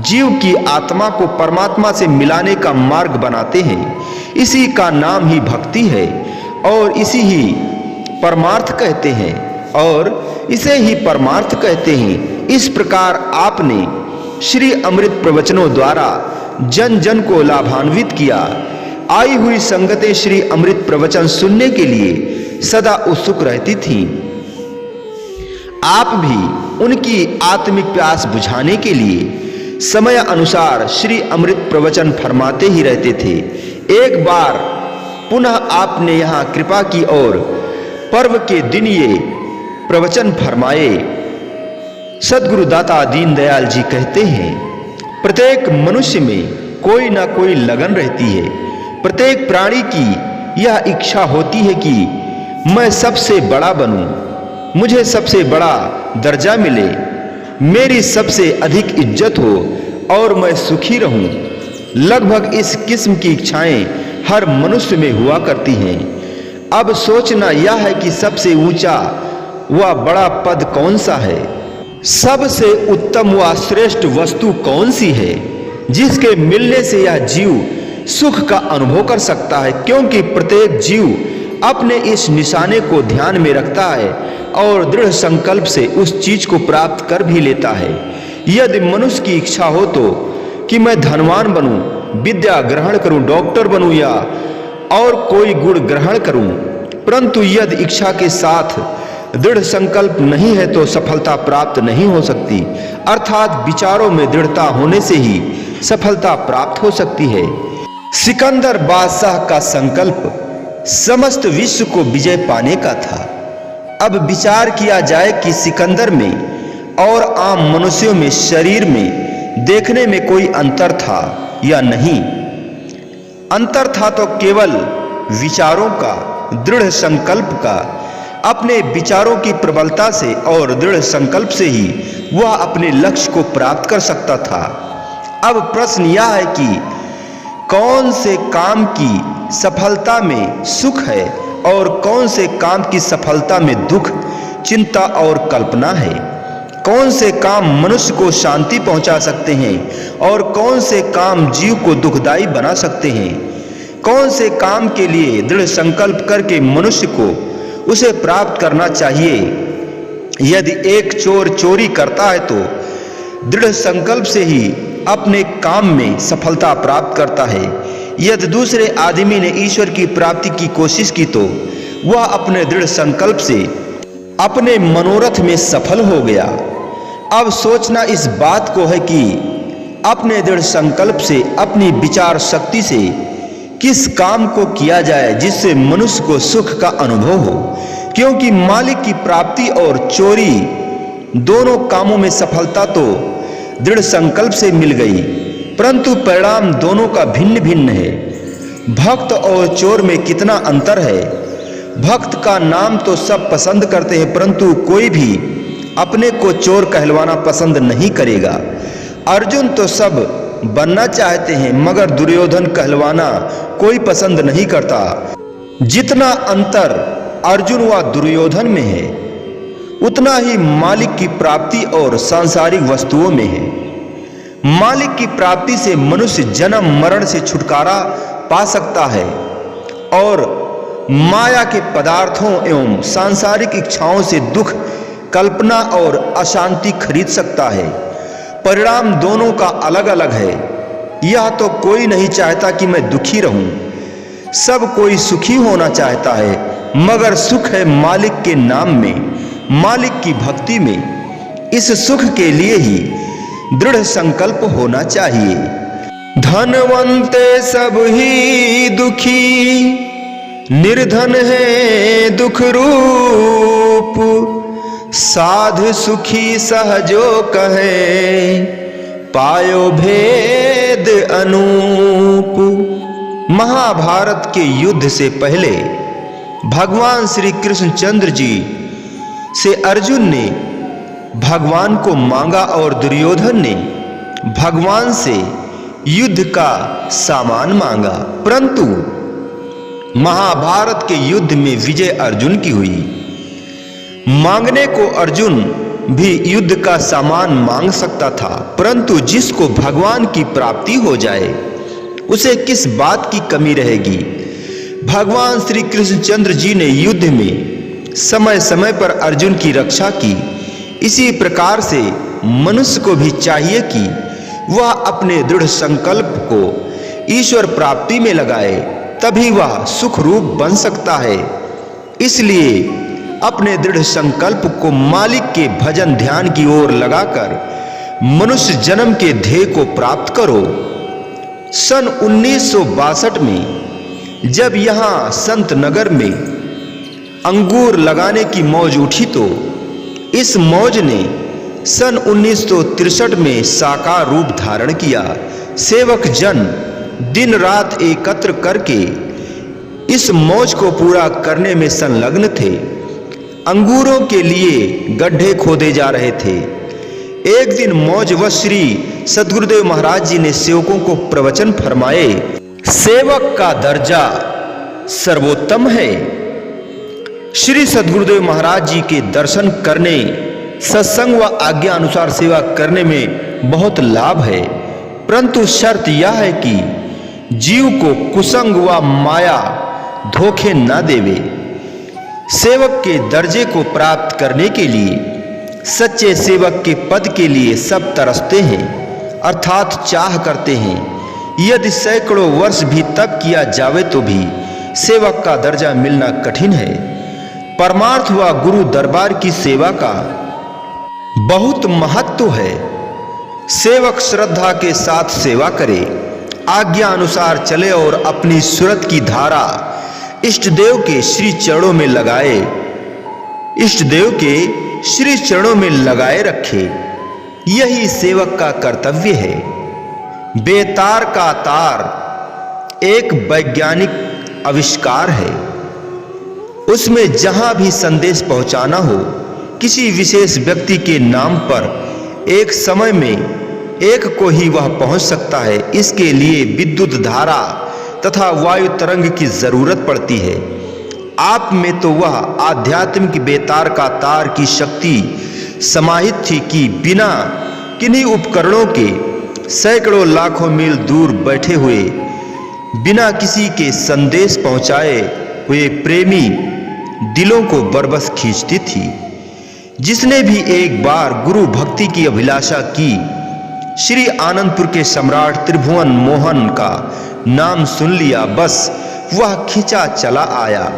जीव की आत्मा को परमात्मा से मिलाने का मार्ग बनाते हैं। इसी का नाम ही भक्ति है और इसी ही परमार्थ कहते हैं और इसे ही परमार्थ कहते हैं। इस प्रकार आपने श्री अमृत प्रवचनों द्वारा जन जन को लाभान्वित किया। आई हुई संगतें श्री अमृत प्रवचन सुनने के लिए सदा उत्सुक रहती थीं। आप भी उनकी आत्मिक प्यास बुझाने के लिए समय अनुसार श्री अमृत प्रवचन फरमाते ही रहते थे। एक बार पुनः आपने यहाँ कृपा की और पर्व के दिन ये प्रवचन फरमाए। सद्गुरु दाता दीनदयाल जी कहते हैं, प्रत्येक मनुष्य में कोई ना कोई लगन रहती है। प्रत्येक प्राणी की यह इच्छा होती है कि मैं सबसे बड़ा बनूं, मुझे सबसे बड़ा दर्जा मिले, मेरी सबसे अधिक इज्जत हो और मैं सुखी रहूं। लगभग इस किस्म की इच्छाएं हर मनुष्य में हुआ करती हैं। अब सोचना यह है कि सबसे ऊंचा व बड़ा पद कौन सा है, सबसे उत्तम व श्रेष्ठ वस्तु कौन सी है जिसके मिलने से यह जीव सुख का अनुभव कर सकता है। क्योंकि प्रत्येक जीव अपने इस निशाने को ध्यान में रखता है और दृढ़ संकल्प से उस चीज को प्राप्त कर भी लेता है। यदि मनुष्य की इच्छा हो तो कि मैं धनवान बनूं, विद्या ग्रहण करूं, डॉक्टर बनूं या और कोई गुण ग्रहण करूं, परंतु यदि इच्छा के साथ दृढ़ संकल्प नहीं है तो सफलता प्राप्त नहीं हो सकती। अर्थात विचारों में दृढ़ता होने से ही सफलता प्राप्त हो सकती है। सिकंदर बादशाह का संकल्प समस्त विश्व को विजय पाने का था। अब विचार किया जाए कि सिकंदर में और आम मनुष्यों में शरीर में देखने में कोई अंतर था या नहीं। अंतर था तो केवल विचारों का, दृढ़ संकल्प का। अपने विचारों की प्रबलता से और दृढ़ संकल्प से ही वह अपने लक्ष्य को प्राप्त कर सकता था। अब प्रश्न यह है कि कौन से काम की सफलता में सुख है और कौन से काम की सफलता में दुख, चिंता और कल्पना है। कौन से काम मनुष्य को शांति पहुंचा सकते हैं और कौन से काम जीव को दुखदाई बना सकते हैं। कौन से काम के लिए दृढ़ संकल्प करके मनुष्य को उसे प्राप्त करना चाहिए। यदि एक चोर चोरी करता है तो दृढ़ संकल्प से ही अपने काम में सफलता प्राप्त करता है। यदि दूसरे आदमी ने ईश्वर की प्राप्ति की कोशिश की तो वह अपने दृढ़ संकल्प से अपने मनोरथ में सफल हो गया। अब सोचना इस बात को है कि अपने दृढ़ संकल्प से, अपनी विचार शक्ति से किस काम को किया जाए जिससे मनुष्य को सुख का अनुभव हो। क्योंकि मालिक की प्राप्ति और चोरी दोनों कामों में सफलता तो दृढ़ संकल्प से मिल गई, परंतु परिणाम दोनों का भिन्न भिन्न है। भक्त और चोर में कितना अंतर है। भक्त का नाम तो सब पसंद करते हैं, परंतु कोई भी अपने को चोर कहलवाना पसंद नहीं करेगा। अर्जुन तो सब बनना चाहते हैं, मगर दुर्योधन कहलवाना कोई पसंद नहीं करता। जितना अंतर अर्जुन व दुर्योधन में है, उतना ही मालिक की प्राप्ति और सांसारिक वस्तुओं में है। मालिक की प्राप्ति से मनुष्य जन्म मरण से छुटकारा पा सकता है, और माया के पदार्थों एवं सांसारिक इच्छाओं से दुख, कल्पना और अशांति खरीद सकता है। परिणाम दोनों का अलग अलग है। यह तो कोई नहीं चाहता कि मैं दुखी रहूं, सब कोई सुखी होना चाहता है, मगर सुख है मालिक के नाम में, मालिक की भक्ति में। इस सुख के लिए ही दृढ़ संकल्प होना चाहिए। धनवंते सब ही दुखी, निर्धन है दुख रूप, साध सुखी सहजो कहे, पायो भेद अनूप। महाभारत के युद्ध से पहले भगवान श्री कृष्णचंद्र जी से अर्जुन ने भगवान को मांगा और दुर्योधन ने भगवान से युद्ध का सामान मांगा, परंतु महाभारत के युद्ध में विजय अर्जुन की हुई। मांगने को अर्जुन भी युद्ध का सामान मांग सकता था, परंतु जिसको भगवान की प्राप्ति हो जाए उसे किस बात की कमी रहेगी। भगवान श्री कृष्णचंद्र जी ने युद्ध में समय समय पर अर्जुन की रक्षा की। इसी प्रकार से मनुष्य को भी चाहिए कि वह अपने दृढ़ संकल्प को ईश्वर प्राप्ति में लगाए, तभी वह सुख रूप बन सकता है। इसलिए अपने दृढ़ संकल्प को मालिक के भजन ध्यान की ओर लगाकर मनुष्य जन्म के ध्येय को प्राप्त करो। सन 1962 में जब यहाँ संत नगर में अंगूर लगाने की मौज उठी तो इस मौज ने सन 1963 में साकार रूप धारण किया। सेवक जन दिन रात एकत्र करके इस मौज को पूरा करने में संलग्न थे। अंगूरों के लिए गड्ढे खोदे जा रहे थे। एक दिन मौजवश श्री सद्गुरुदेव महाराज जी ने सेवकों को प्रवचन फरमाए, सेवक का दर्जा सर्वोत्तम है। श्री सद्गुरुदेव महाराज जी के दर्शन करने, सत्संग व आज्ञा अनुसार सेवा करने में बहुत लाभ है, परंतु शर्त यह है कि जीव को कुसंग व माया धोखे न देवे। सेवक के दर्जे को प्राप्त करने के लिए, सच्चे सेवक के पद के लिए सब तरसते हैं, अर्थात चाह करते हैं। यदि सैकड़ों वर्ष भी तप किया जावे तो भी सेवक का दर्जा मिलना कठिन है। परमार्थ व गुरु दरबार की सेवा का बहुत महत्व है। सेवक श्रद्धा के साथ सेवा करे, आज्ञा अनुसार चले और अपनी सुरत की धारा इष्ट देव के श्री चरणों में लगाए, इष्ट देव के श्री चरणों में लगाए रखे। यही सेवक का कर्तव्य है। बेतार का तार एक वैज्ञानिक आविष्कार है। उसमें जहां भी संदेश पहुंचाना हो, किसी विशेष व्यक्ति के नाम पर एक समय में एक को ही वह पहुंच सकता है। इसके लिए विद्युत धारा तथा वायु तरंग की जरूरत पड़ती है। आप में तो वह आध्यात्मिक बेतार का तार की शक्ति समाहित थी कि बिना किन्हीं उपकरणों के सैकड़ों लाखों मील दूर बैठे हुए, बिना किसी के संदेश पहुंचाए हुए प्रेमी दिलों को बरबस खींचती थी। जिसने भी एक बार गुरु भक्ति की अभिलाषा की, श्री आनंदपुर के सम्राट त्रिभुवन मोहन का नाम सुन लिया, बस वह खिंचा चला आया।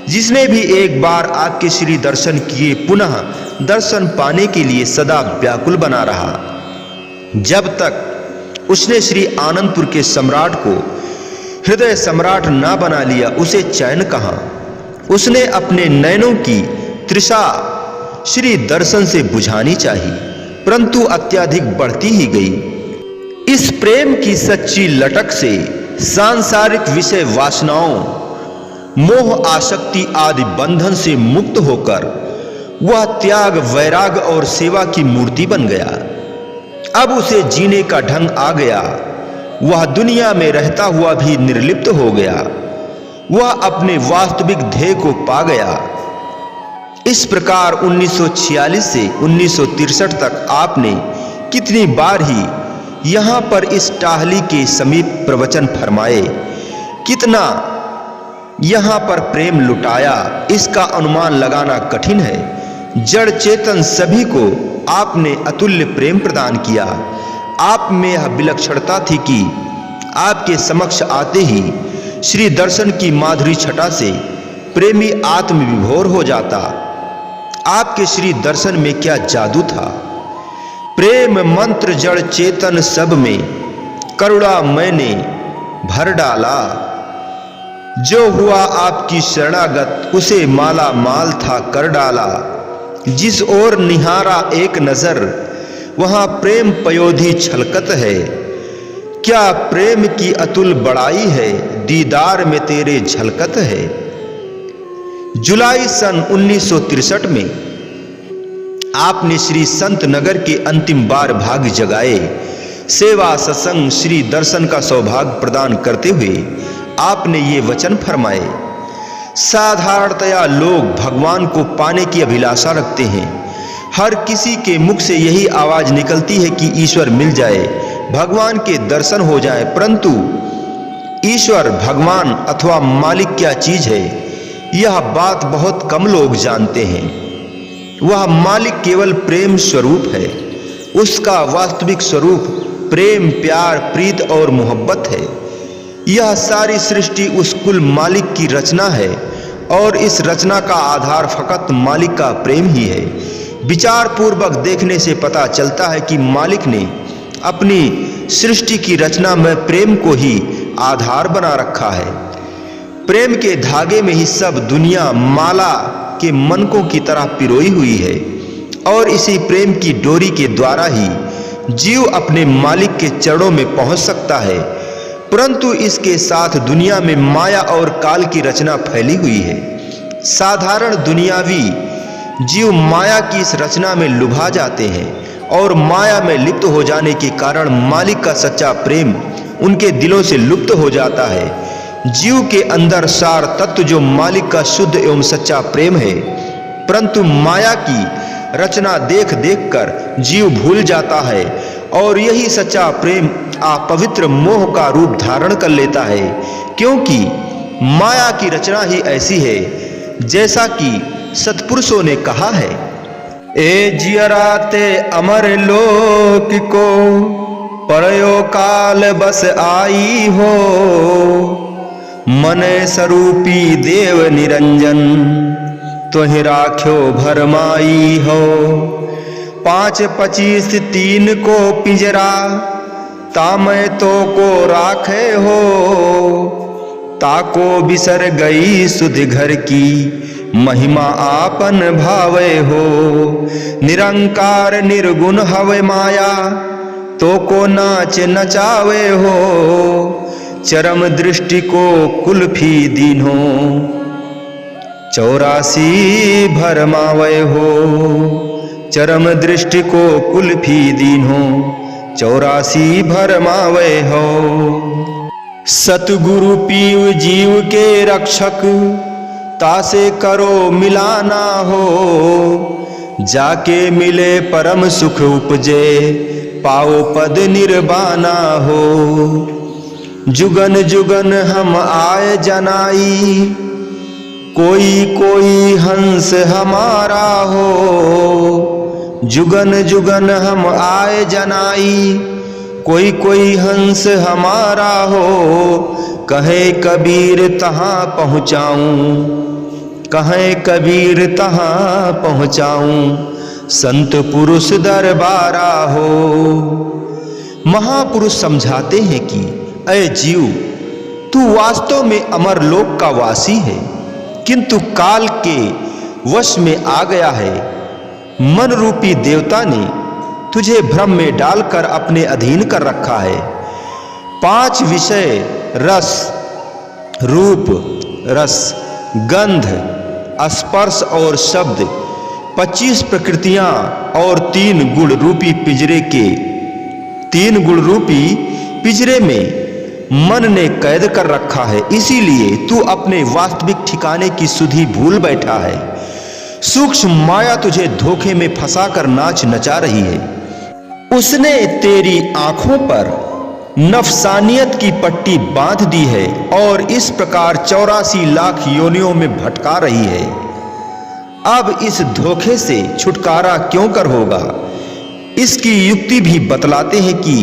जिसने भी एक बार आपके श्री दर्शन किए, पुनः दर्शन पाने के लिए सदा व्याकुल बना रहा। जब तक उसने श्री आनंदपुर के सम्राट को हृदय सम्राट ना बना लिया, उसे चैन कहां। उसने अपने नयनों की तृषा श्री दर्शन से बुझानी चाहिए, परंतु अत्यधिक बढ़ती ही गई। इस प्रेम की सच्ची लटक से सांसारिक विषय वासनाओं, मोह, आसक्ति आदि बंधन से मुक्त होकर वह त्याग, वैराग और सेवा की मूर्ति बन गया। अब उसे जीने का ढंग आ गया। वह दुनिया में रहता हुआ भी निर्लिप्त हो गया। वह अपने वास्तविक ध्येय को पा गया। इस प्रकार 1946 से 1963 तक आपने कितनी बार ही यहाँ पर इस टाहली के समीप प्रवचन फरमाए। कितना यहाँ पर प्रेम लुटाया, इसका अनुमान लगाना कठिन है। जड़ चेतन सभी को आपने अतुल्य प्रेम प्रदान किया। आप में यह विलक्षणता थी कि आपके समक्ष आते ही श्री दर्शन की माधुरी छटा से प्रेमी आत्म विभोर हो जाता। आपके श्री दर्शन में क्या जादू था। प्रेम मंत्र जड़ चेतन सब में करुणा मैंने भर डाला। जो हुआ आपकी शरणागत उसे माला माल था कर डाला। जिस ओर निहारा एक नजर वहां प्रेम पयोधी छलकत है। क्या प्रेम की अतुल बड़ाई है, दीदार में तेरे झलकत है। जुलाई सन 1963 में आपने श्री संत नगर के अंतिम बार भाग जगाए। सेवा सत्संग श्री दर्शन का सौभाग्य प्रदान करते हुए आपने ये वचन फरमाए। साधारणतया लोग भगवान को पाने की अभिलाषा रखते हैं। हर किसी के मुख से यही आवाज निकलती है कि ईश्वर मिल जाए, भगवान के दर्शन हो जाए। परंतु ईश्वर, भगवान अथवा मालिक क्या चीज है, यह बात बहुत कम लोग जानते हैं। वह मालिक केवल प्रेम स्वरूप है। उसका वास्तविक स्वरूप प्रेम, प्यार, प्रीत और मोहब्बत है। यह सारी सृष्टि उस कुल मालिक की रचना है और इस रचना का आधार फकत मालिक का प्रेम ही है। विचार पूर्वक देखने से पता चलता है कि मालिक ने अपनी सृष्टि की रचना में प्रेम को ही आधार बना रखा है। प्रेम के धागे में ही सब दुनिया माला के मनकों की तरह पिरोई हुई है और इसी प्रेम की डोरी के द्वारा ही जीव अपने मालिक के चरणों में पहुंच सकता है। परंतु इसके साथ दुनिया में माया और काल की रचना फैली हुई है। साधारण दुनियावी जीव माया की इस रचना में लुभा जाते हैं और माया में लिप्त हो जाने के कारण मालिक का सच्चा प्रेम उनके दिलों से लुप्त हो जाता है। जीव के अंदर सार तत्व जो मालिक का शुद्ध एवं सच्चा प्रेम है, परंतु माया की रचना देख देख कर जीव भूल जाता है और यही सच्चा प्रेम अपवित्र मोह का रूप धारण कर लेता है। क्योंकि माया की रचना ही ऐसी है, जैसा कि सत्पुरुषों ने कहा है, ए जियराते अमर लोक को परयो काल बस आई हो। मन स्वरूपी देव निरंजन तुहि राख्यो भरमाई हो। 5 25 3 को पिंजरा तामै तो को राखे हो। ताको बिसर गई सुध घर की महिमा आपन भावे हो। निरंकार निर्गुण हवे माया तो को नाच नचावे हो। चरम दृष्टि को कुल्फी दीन्हो 84 भरमावे हो। चरम दृष्टि को कुल्फी दीन्हो 84 भरमावे हो। सतगुरु पीव जीव के रक्षक तासे करो मिलाना हो। जाके मिले परम सुख उपजे पाओ पद निर्वाणा हो। जुगन जुगन हम आए जनाई कोई कोई हंस हमारा हो। जुगन जुगन हम आए जनाई कोई कोई हंस हमारा हो। कहे कबीर तहाँ पहुँचाऊं, कहे कबीर तहाँ पहुँचाऊं। संत पुरुष दरबारा हो। महापुरुष समझाते हैं कि अय जीव, तू वास्तव में अमर लोक का वासी है, किंतु काल के वश में आ गया है। मन रूपी देवता ने तुझे भ्रम में डालकर अपने अधीन कर रखा है। 5 विषय रस, रूप, रस, गंध, स्पर्श और शब्द, 25 प्रकृतियां और 3 गुण रूपी पिंजरे में मन ने कैद कर रखा है। इसीलिए तू अपने वास्तविक ठिकाने की सुधि भूल बैठा है। सूक्ष्म माया तुझे धोखे में फंसाकर नाच नचा रही है। उसने तेरी आंखों पर नफसानियत की पट्टी बांध दी है और इस प्रकार 84 लाख योनियों में भटका रही है। अब इस धोखे से छुटकारा क्यों कर होगा? इसकी युक्ति भी बतलाते हैं कि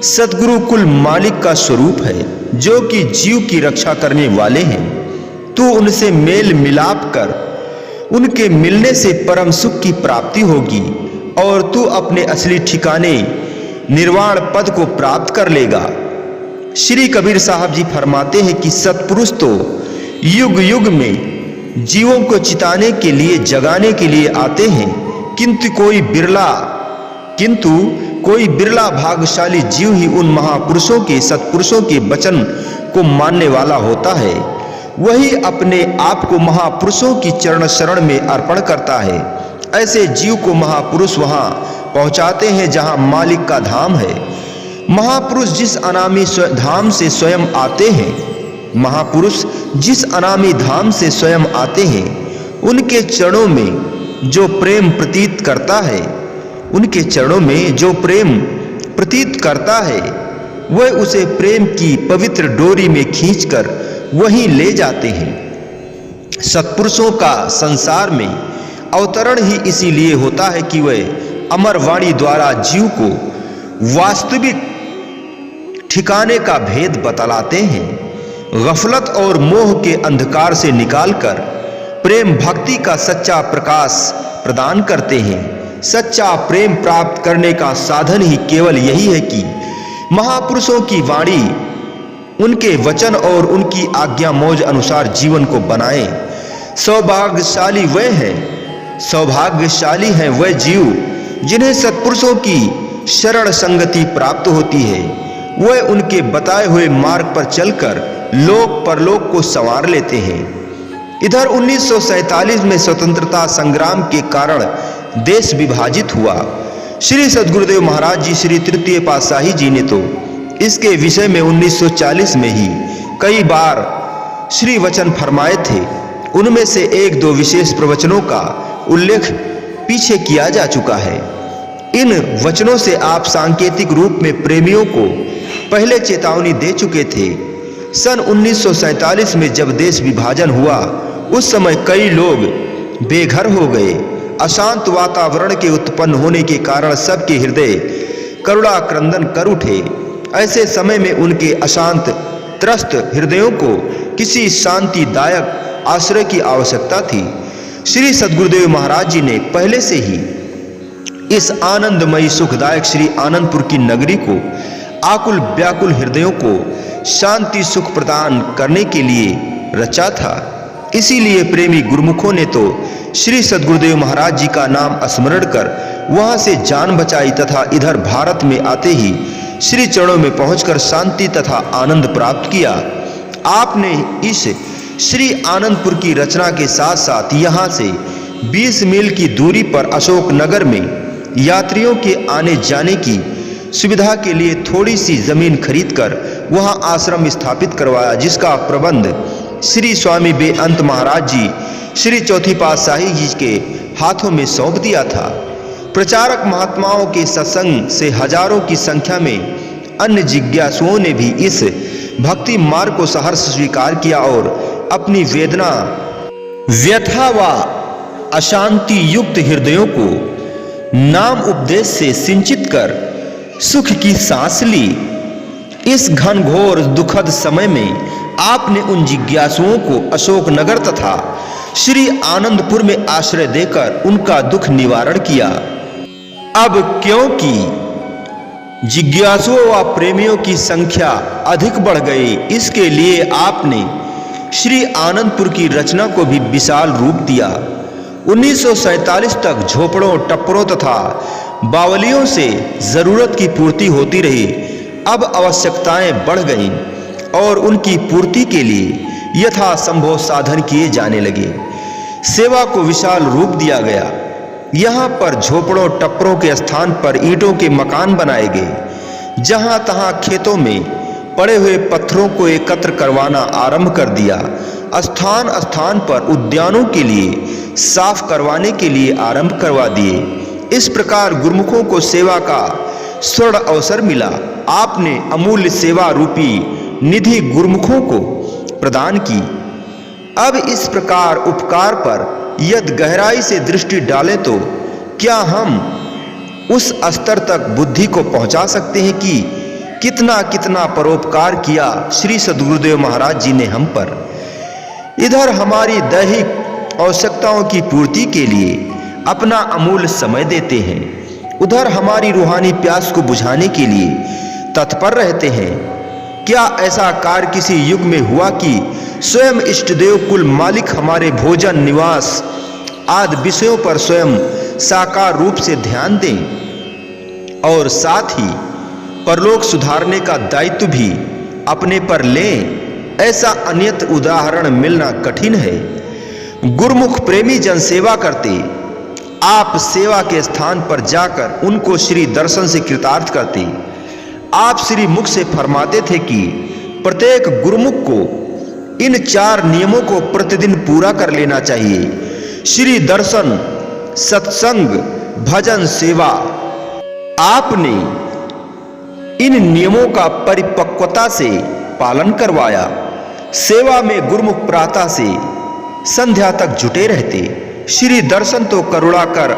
सद्गुरु कुल मालिक का स्वरूप है, जो कि जीव की रक्षा करने वाले हैं। तू उनसे मेल मिलाप कर, उनके मिलने से परम सुख की प्राप्ति होगी और तू अपने असली ठिकाने निर्वाण पद को प्राप्त कर लेगा। श्री कबीर साहब जी फरमाते हैं कि सत्पुरुष तो युग युग में जीवों को चिताने के लिए, जगाने के लिए आते हैं, किंतु कोई बिरला भाग्यशाली जीव ही उन महापुरुषों के, सत्पुरुषों के वचन को मानने वाला होता है। वही अपने आप को महापुरुषों की चरण शरण में अर्पण करता है। ऐसे जीव को महापुरुष वहां पहुंचाते हैं जहां मालिक का धाम है। महापुरुष जिस अनामी धाम से स्वयं आते हैं, महापुरुष जिस अनामी धाम से स्वयं आते हैं, उनके चरणों में जो प्रेम प्रतीत करता है, उनके चरणों में जो प्रेम प्रतीत करता है, वह उसे प्रेम की पवित्र डोरी में खींचकर वहीं ले जाते हैं। सत्पुरुषों का संसार में अवतरण ही इसीलिए होता है कि वह अमर वाणी द्वारा जीव को वास्तविक ठिकाने का भेद बतलाते हैं। गफलत और मोह के अंधकार से निकालकर प्रेम भक्ति का सच्चा प्रकाश प्रदान करते हैं। सच्चा प्रेम प्राप्त करने का साधन ही केवल यही है कि महापुरुषों की वाणी, उनके वचन और उनकी आज्ञा मौज अनुसार जीवन को बनाएं। सौभाग्यशाली हैं वह जीव जिन्हें सत्पुरुषों की शरण संगति प्राप्त होती है। वह उनके बताए हुए मार्ग पर चलकर लोक परलोक को संवार लेते हैं। इधर 1947 में स्वतंत्रता संग्राम के कारण देश विभाजित हुआ। श्री सद्गुरुदेव महाराज जी, श्री तृतीय पातशाही जी ने तो इसके विषय में 1940 में ही कई बार श्री वचन फरमाए थे। उनमें से एक दो विशेष प्रवचनों का उल्लेख पीछे किया जा चुका है। इन वचनों से आप सांकेतिक रूप में प्रेमियों को पहले चेतावनी दे चुके थे। सन 1947 में जब देश विभाजन हुआ, उस समय कई लोग बेघर हो गए। अशांत वातावरण के उत्पन्न होने के कारण सबके हृदय करुणाक्रंदन कर उठे। ऐसे समय में उनके अशांत त्रस्त हृदयों को किसी शांतिदायक आश्रय की आवश्यकता थी। श्री सद्गुरुदेव महाराज जी ने पहले से ही इस आनंदमयी सुखदायक श्री आनंदपुर की नगरी को आकुल व्याकुल हृदयों को शांति सुख प्रदान करने के लिए रचा था। इसीलिए प्रेमी गुरुमुखों ने तो श्री सद्गुरुदेव महाराज जी का नाम स्मरण कर वहां से जान बचाई तथा इधर भारत में आते ही श्री चरणों में पहुंचकर शांति तथा आनंद प्राप्त किया। आपने इस श्री आनंदपुर की रचना के साथ साथ यहाँ से 20 मील की दूरी पर अशोक नगर में यात्रियों के आने जाने की सुविधा के लिए थोड़ी सी जमीन खरीदकर वहां आश्रम स्थापित करवाया, जिसका प्रबंध श्री स्वामी बेअंत महाराज जी, श्री चौथी पातशाही जी के हाथों में सौंप दिया था। प्रचारक महात्माओं के सत्संग से हजारों की संख्या में अन्य जिज्ञासुओं ने भी इस भक्ति मार्ग को सहर्ष स्वीकार किया और अपनी वेदना, व्यथा व अशांति युक्त हृदयों को नाम उपदेश से सिंचित कर सुख की सांस ली। इस घनघोर दुखद समय में आपने उन जिज्ञासुओं को अशोक नगर तथा श्री आनंदपुर में आश्रय देकर उनका दुख निवारण किया। अब क्योंकि जिज्ञासुओं व प्रेमियों की संख्या अधिक बढ़ गई, इसके लिए आपने श्री आनंदपुर की रचना को भी विशाल रूप दिया। 1947 तक झोपड़ों, टप्परों तथा बावलियों से जरूरत की पूर्ति होती रही। अब आवश्यकताएं बढ़ गईं और उनकी पूर्ति के लिए यथासंभव साधन किए जाने लगे। सेवा को विशाल रूप दिया गया। यहाँ पर झोपड़ों, टप्परों के स्थान पर ईंटों के मकान बनाए गए। जहाँ तहाँ खेतों में पड़े हुए पत्थरों को एकत्र करवाना आरंभ कर दिया। स्थान स्थान पर उद्यानों के लिए साफ करवाने के लिए आरंभ करवा दिए। इस प्रकार गुरुमुखों को सेवा का स्वर्ण अवसर मिला। आपने अमूल्य सेवा रूपी निधि गुरुमुखों को प्रदान की। अब इस प्रकार उपकार पर यदि गहराई से दृष्टि डालें तो क्या हम उस स्तर तक बुद्धि को पहुंचा सकते हैं कि कितना कितना परोपकार किया श्री सद्गुरुदेव महाराज जी ने हम पर। इधर हमारी दैहिक आवश्यकताओं की पूर्ति के लिए अपना अमूल्य समय देते हैं, उधर हमारी रूहानी प्यास को बुझाने के लिए तत्पर रहते हैं। क्या ऐसा कार्य किसी युग में हुआ कि स्वयं इष्टदेव कुल मालिक हमारे भोजन, निवास आदि विषयों पर स्वयं साकार रूप से ध्यान दें और साथ ही परलोक सुधारने का दायित्व भी अपने पर लें? ऐसा अन्यत्र उदाहरण मिलना कठिन है। गुरुमुख प्रेमी जन सेवा करते, आप सेवा के स्थान पर जाकर उनको श्री दर्शन से कृतार्थ करते। आप श्री मुख से फरमाते थे कि प्रत्येक गुरुमुख को इन 4 नियमों को प्रतिदिन पूरा कर लेना चाहिए: श्री दर्शन, सत्संग, भजन, सेवा। आपने इन नियमों का परिपक्वता से पालन करवाया। सेवा में गुरुमुख प्रातः से संध्या तक जुटे रहते। श्री दर्शन तो करुणाकर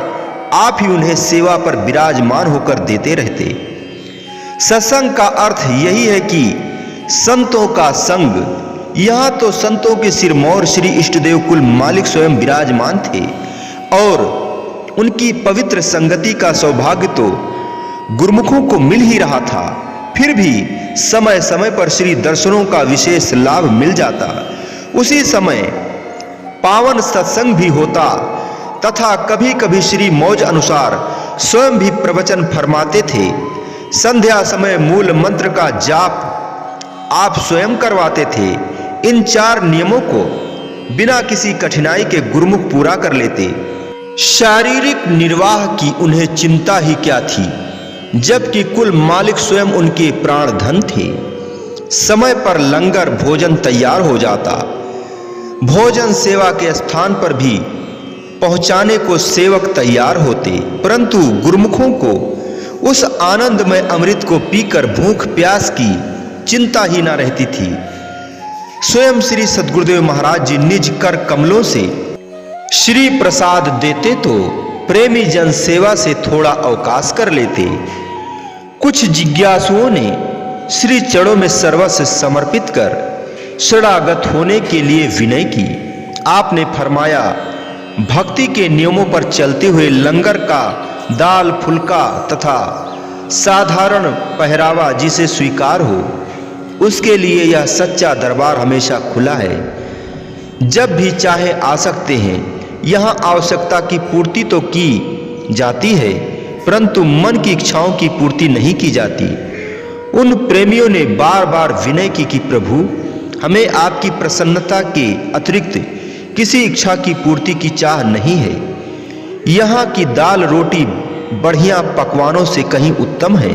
आप ही उन्हें सेवा पर विराजमान होकर देते रहते। सत्संग का अर्थ यही है कि संतों का संग। यहाँ तो संतों के सिरमौर श्री इष्टदेव कुल मालिक स्वयं विराजमान थे और उनकी पवित्र संगति का सौभाग्य तो गुरुमुखों को मिल ही रहा था। फिर भी समय समय पर श्री दर्शनों का विशेष लाभ मिल जाता। उसी समय पावन सत्संग भी होता तथा कभी कभी श्री मौज अनुसार स्वयं भी प्रवचन फरमाते थे। संध्या समय मूल मंत्र का जाप आप स्वयं करवाते थे। इन 4 नियमों को बिना किसी कठिनाई के गुरुमुख पूरा कर लेते। शारीरिक निर्वाह की उन्हें चिंता ही क्या थी, जबकि कुल मालिक स्वयं उनके प्राण धन थे। समय पर लंगर भोजन तैयार हो जाता। भोजन सेवा के स्थान पर भी पहुंचाने को सेवक तैयार होते, परंतु गुरुमुखों को उस आनंदमय अमृत को पीकर भूख प्यास की चिंता ही ना रहती थी। स्वयं श्री सद्गुरुदेव महाराज जी निज कर कमलों से श्री प्रसाद देते तो प्रेमी जन सेवा से थोड़ा अवकाश कर लेते। कुछ जिज्ञासुओं ने श्री चरणों में सर्वस्व समर्पित कर शरणागत होने के लिए विनय की। आपने फरमाया, भक्ति के नियमों पर चलते हुए लंगर का दाल फुल्का तथा साधारण पहरावा जिसे स्वीकार हो, उसके लिए यह सच्चा दरबार हमेशा खुला है। जब भी चाहे आ सकते हैं। यहाँ आवश्यकता की पूर्ति तो की जाती है, परंतु मन की इच्छाओं की पूर्ति नहीं की जाती। उन प्रेमियों ने बार बार विनय की कि प्रभु, हमें आपकी प्रसन्नता के अतिरिक्त किसी इच्छा की पूर्ति की चाह नहीं है। यहाँ की दाल रोटी बढ़िया पकवानों से कहीं उत्तम है।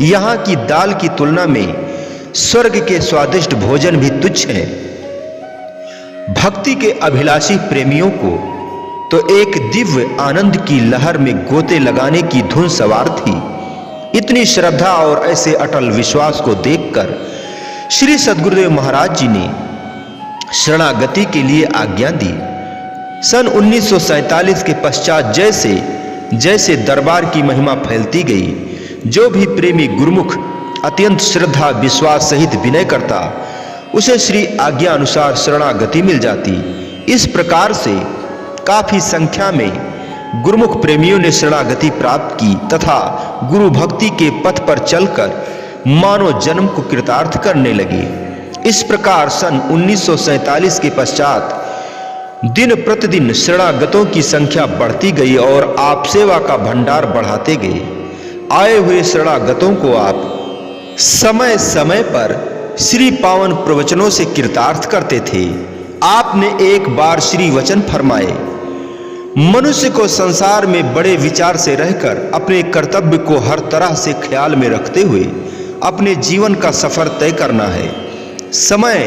यहाँ की दाल की तुलना में स्वर्ग के स्वादिष्ट भोजन भी तुच्छ है। भक्ति के अभिलाषी प्रेमियों को तो एक दिव्य आनंद की लहर में गोते लगाने की धुन सवार थी। इतनी श्रद्धा और ऐसे अटल विश्वास को देखकर श्री सद्गुरुदेव महाराज जी ने शरणागति के लिए आज्ञा दी। सन 1947 के पश्चात जैसे जैसे दरबार की महिमा फैलती गई, जो भी प्रेमी गुरुमुख अत्यंत श्रद्धा विश्वास सहित विनय करता, उसे श्री आज्ञा अनुसार शरणागति मिल जाती। इस प्रकार से काफी संख्या में गुरुमुख प्रेमियों ने शरणागति प्राप्त की तथा गुरु भक्ति के पथ पर चलकर मानव जन्म को कृतार्थ करने लगे। इस प्रकार सन 1947 के पश्चात दिन प्रतिदिन शरणागतों की संख्या बढ़ती गई और आप सेवा का भंडार बढ़ाते गए। आए हुए शरणागतों को आप समय समय पर श्री पावन प्रवचनों से कृतार्थ करते थे। आपने एक बार श्री वचन फरमाए, मनुष्य को संसार में बड़े विचार से रहकर अपने कर्तव्य को हर तरह से ख्याल में रखते हुए अपने जीवन का सफर तय करना है। समय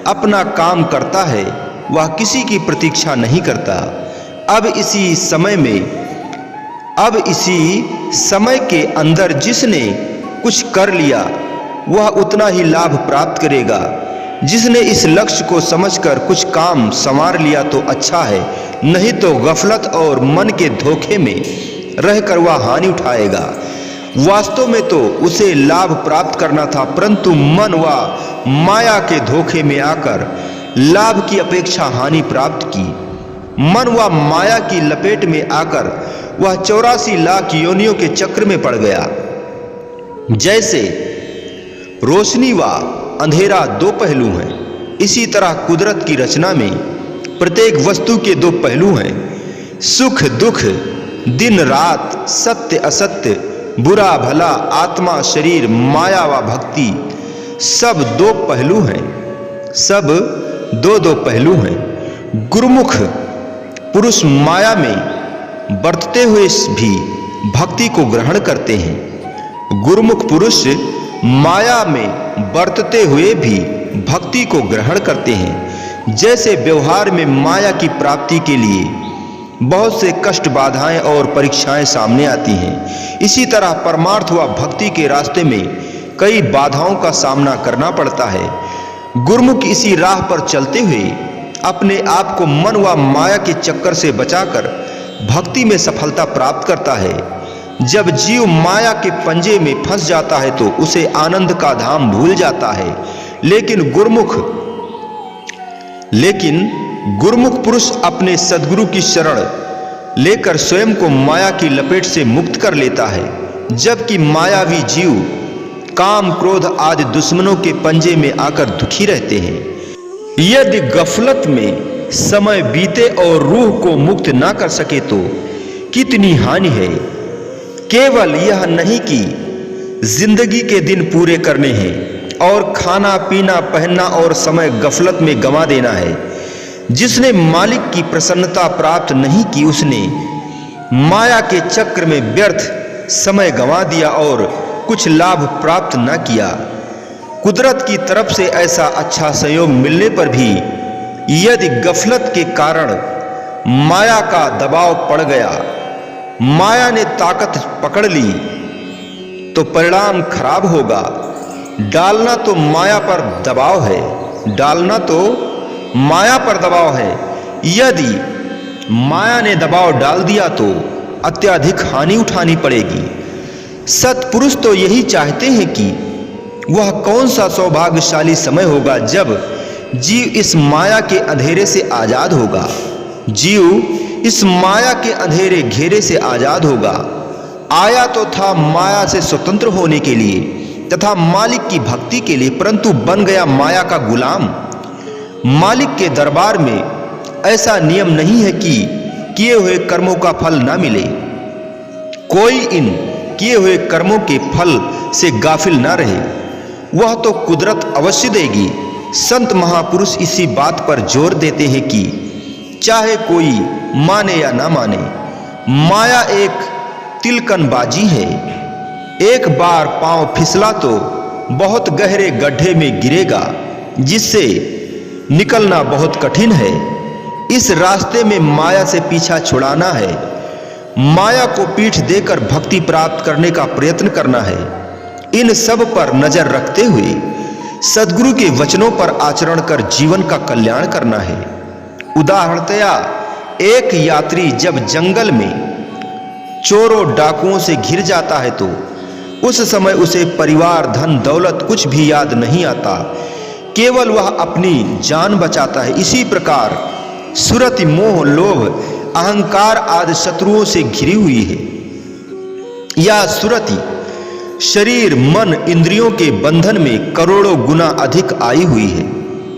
अपना काम करता है, वह किसी की प्रतीक्षा नहीं करता। अब इसी समय के अंदर जिसने कुछ कर लिया वह उतना ही लाभ प्राप्त करेगा। जिसने इस लक्ष्य को समझकर कुछ काम संवार लिया तो अच्छा है, नहीं तो गफलत और मन के धोखे में रहकर वह हानि उठाएगा। वास्तव में तो उसे लाभ प्राप्त करना था, परंतु मन व माया के धोखे में आकर लाभ की अपेक्षा हानि प्राप्त की। मन व माया की लपेट में आकर वह 84 लाख योनियों के चक्र में पड़ गया। जैसे रोशनी व अंधेरा दो पहलू हैं, इसी तरह कुदरत की रचना में प्रत्येक वस्तु के दो पहलू हैं। सुख दुख, दिन रात, सत्य असत्य, बुरा भला, आत्मा शरीर, माया व भक्ति, सब दो पहलू हैं, सब दो दो पहलू हैं। गुरुमुख पुरुष माया में बरतते हुए भी भक्ति को ग्रहण करते हैं। गुरुमुख पुरुष माया में बरतते हुए भी भक्ति को ग्रहण करते हैं। जैसे व्यवहार में माया की प्राप्ति के लिए बहुत से कष्ट, बाधाएं और परीक्षाएं सामने आती हैं, इसी तरह परमार्थ व भक्ति के रास्ते में कई बाधाओं का सामना करना पड़ता है। गुरुमुख इसी राह पर चलते हुए अपने आप को मन व माया के चक्कर से बचाकर भक्ति में सफलता प्राप्त करता है। जब जीव माया के पंजे में फंस जाता है तो उसे आनंद का धाम भूल जाता है, लेकिन गुरुमुख पुरुष अपने सद्गुरु की शरण लेकर स्वयं को माया की लपेट से मुक्त कर लेता है। जबकि मायावी जीव काम, क्रोध आदि दुश्मनों के पंजे में आकर दुखी रहते हैं। यदि गफलत में समय बीते और रूह को मुक्त ना कर सके तो कितनी हानि है। केवल यह नहीं कि जिंदगी के दिन पूरे करने हैं और खाना पीना पहनना और समय गफलत में गंवा देना है। जिसने मालिक की प्रसन्नता प्राप्त नहीं की, उसने माया के चक्र में व्यर्थ समय गंवा दिया और कुछ लाभ प्राप्त न किया। कुदरत की तरफ से ऐसा अच्छा संयोग मिलने पर भी यदि गफलत के कारण माया का दबाव पड़ गया, माया ने ताकत पकड़ ली, तो परिणाम खराब होगा। डालना तो माया पर दबाव है, डालना तो माया पर दबाव है। यदि माया ने दबाव डाल दिया तो अत्यधिक हानि उठानी पड़ेगी। सत्पुरुष तो यही चाहते हैं कि वह कौन सा सौभाग्यशाली समय होगा जब जीव इस माया के अंधेरे से आजाद होगा। जीव इस माया के अंधेरे घेरे से आजाद होगा। आया तो था माया से स्वतंत्र होने के लिए तथा मालिक की भक्ति के लिए, परंतु बन गया माया का गुलाम। मालिक के दरबार में ऐसा नियम नहीं है कि किए हुए कर्मों का फल ना मिले। कोई इन किए हुए कर्मों के फल से गाफिल ना रहे, वह तो कुदरत अवश्य देगी। संत महापुरुष इसी बात पर जोर देते हैं कि चाहे कोई माने या ना माने, माया एक तिलकनबाजी है। एक बार पांव फिसला तो बहुत गहरे गड्ढे में गिरेगा, जिससे निकलना बहुत कठिन है। इस रास्ते में माया से पीछा छुड़ाना है, माया को पीठ देकर भक्ति प्राप्त करने का प्रयत्न करना है। इन सब पर नजर रखते हुए सद्गुरु के वचनों पर आचरण कर जीवन का कल्याण करना है। उदाहरणतया एक यात्री जब जंगल में चोरों डाकुओं से घिर जाता है तो उस समय उसे परिवार, धन, दौलत कुछ भी याद नहीं आता, केवल वह अपनी जान बचाता है। इसी प्रकार सुरति, मोह, लोभ, अहंकार आदि शत्रुओं से घिरी हुई है। यह सुरति शरीर, मन, इंद्रियों के बंधन में करोड़ों गुना अधिक आई हुई है,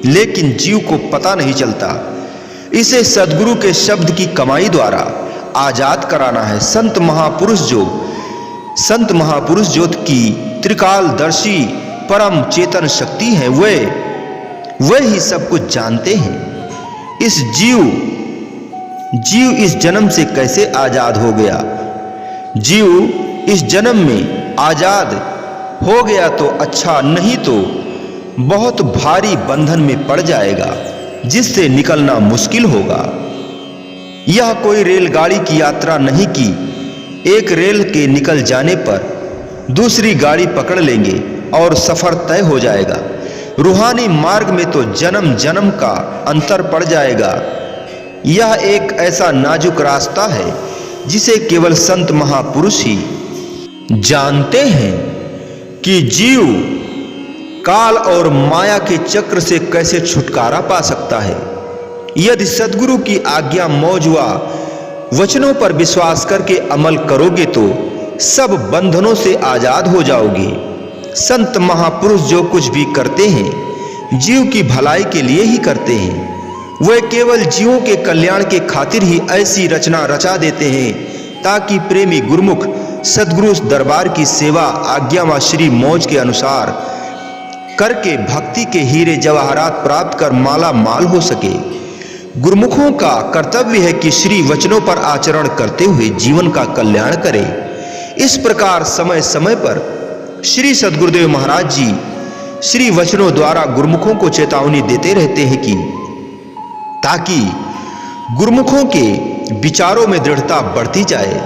लेकिन जीव को पता नहीं चलता। इसे सद्गुरु के शब्द की कमाई द्वारा आजाद कराना है। संत महापुरुष जो की त्रिकालदर्शी परम चेतन शक्ति है, वे ही सब कुछ जानते हैं। इस जीव इस जन्म से कैसे आजाद हो गया। जीव इस जन्म में आजाद हो गया तो अच्छा, नहीं तो बहुत भारी बंधन में पड़ जाएगा, जिससे निकलना मुश्किल होगा। यह कोई रेलगाड़ी की यात्रा नहीं कि एक रेल के निकल जाने पर दूसरी गाड़ी पकड़ लेंगे और सफर तय हो जाएगा। रूहानी मार्ग में तो जन्म जन्म का अंतर पड़ जाएगा। यह एक ऐसा नाजुक रास्ता है जिसे केवल संत महापुरुष ही जानते हैं कि जीव काल और माया के चक्र से कैसे छुटकारा पा सकता है। यदि सद्गुरु की आज्ञा मौज व वचनों पर विश्वास करके अमल करोगे तो सब बंधनों से आजाद हो जाओगे। संत महापुरुष जो कुछ भी करते हैं जीव की भलाई के लिए ही करते हैं। वे केवल जीवों के कल्याण के खातिर ही ऐसी रचना रचा देते हैं ताकि प्रेमी गुरुमुख सद्गुरु दरबार की सेवा आज्ञा व श्री मौज के अनुसार करके भक्ति के हीरे जवाहरात प्राप्त कर माला माल हो सके। गुरुमुखों का कर्तव्य है कि श्री वचनों पर आचरण करते हुए जीवन का कल्याण करें। इस प्रकार समय समय पर श्री सद्गुरुदेव महाराज जी श्री वचनों द्वारा गुरुमुखों को चेतावनी देते रहते हैं कि ताकि गुरुमुखों के विचारों में दृढ़ता बढ़ती जाए।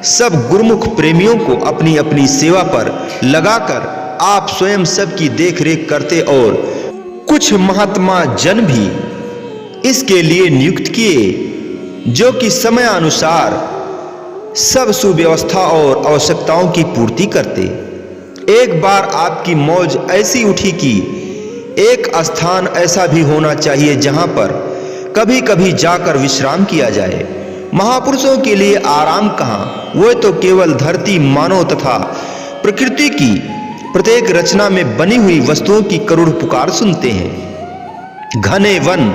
सब गुरुमुख प्रेमियों को अपनी अपनी सेवा पर लगाकर आप स्वयं सबकी देखरेख करते और कुछ महात्मा जन भी इसके लिए नियुक्त किए जो कि समय अनुसार सब सुव्यवस्था और आवश्यकताओं की पूर्ति करते। एक बार आपकी मौज ऐसी उठी कि एक स्थान ऐसा भी होना चाहिए जहां पर कभी कभी जाकर विश्राम किया जाए। महापुरुषों के लिए आराम कहाँ, वो तो केवल धरती मानव तथा प्रकृति की प्रत्येक रचना में बनी हुई वस्तुओं की करुण पुकार सुनते हैं। घने वन,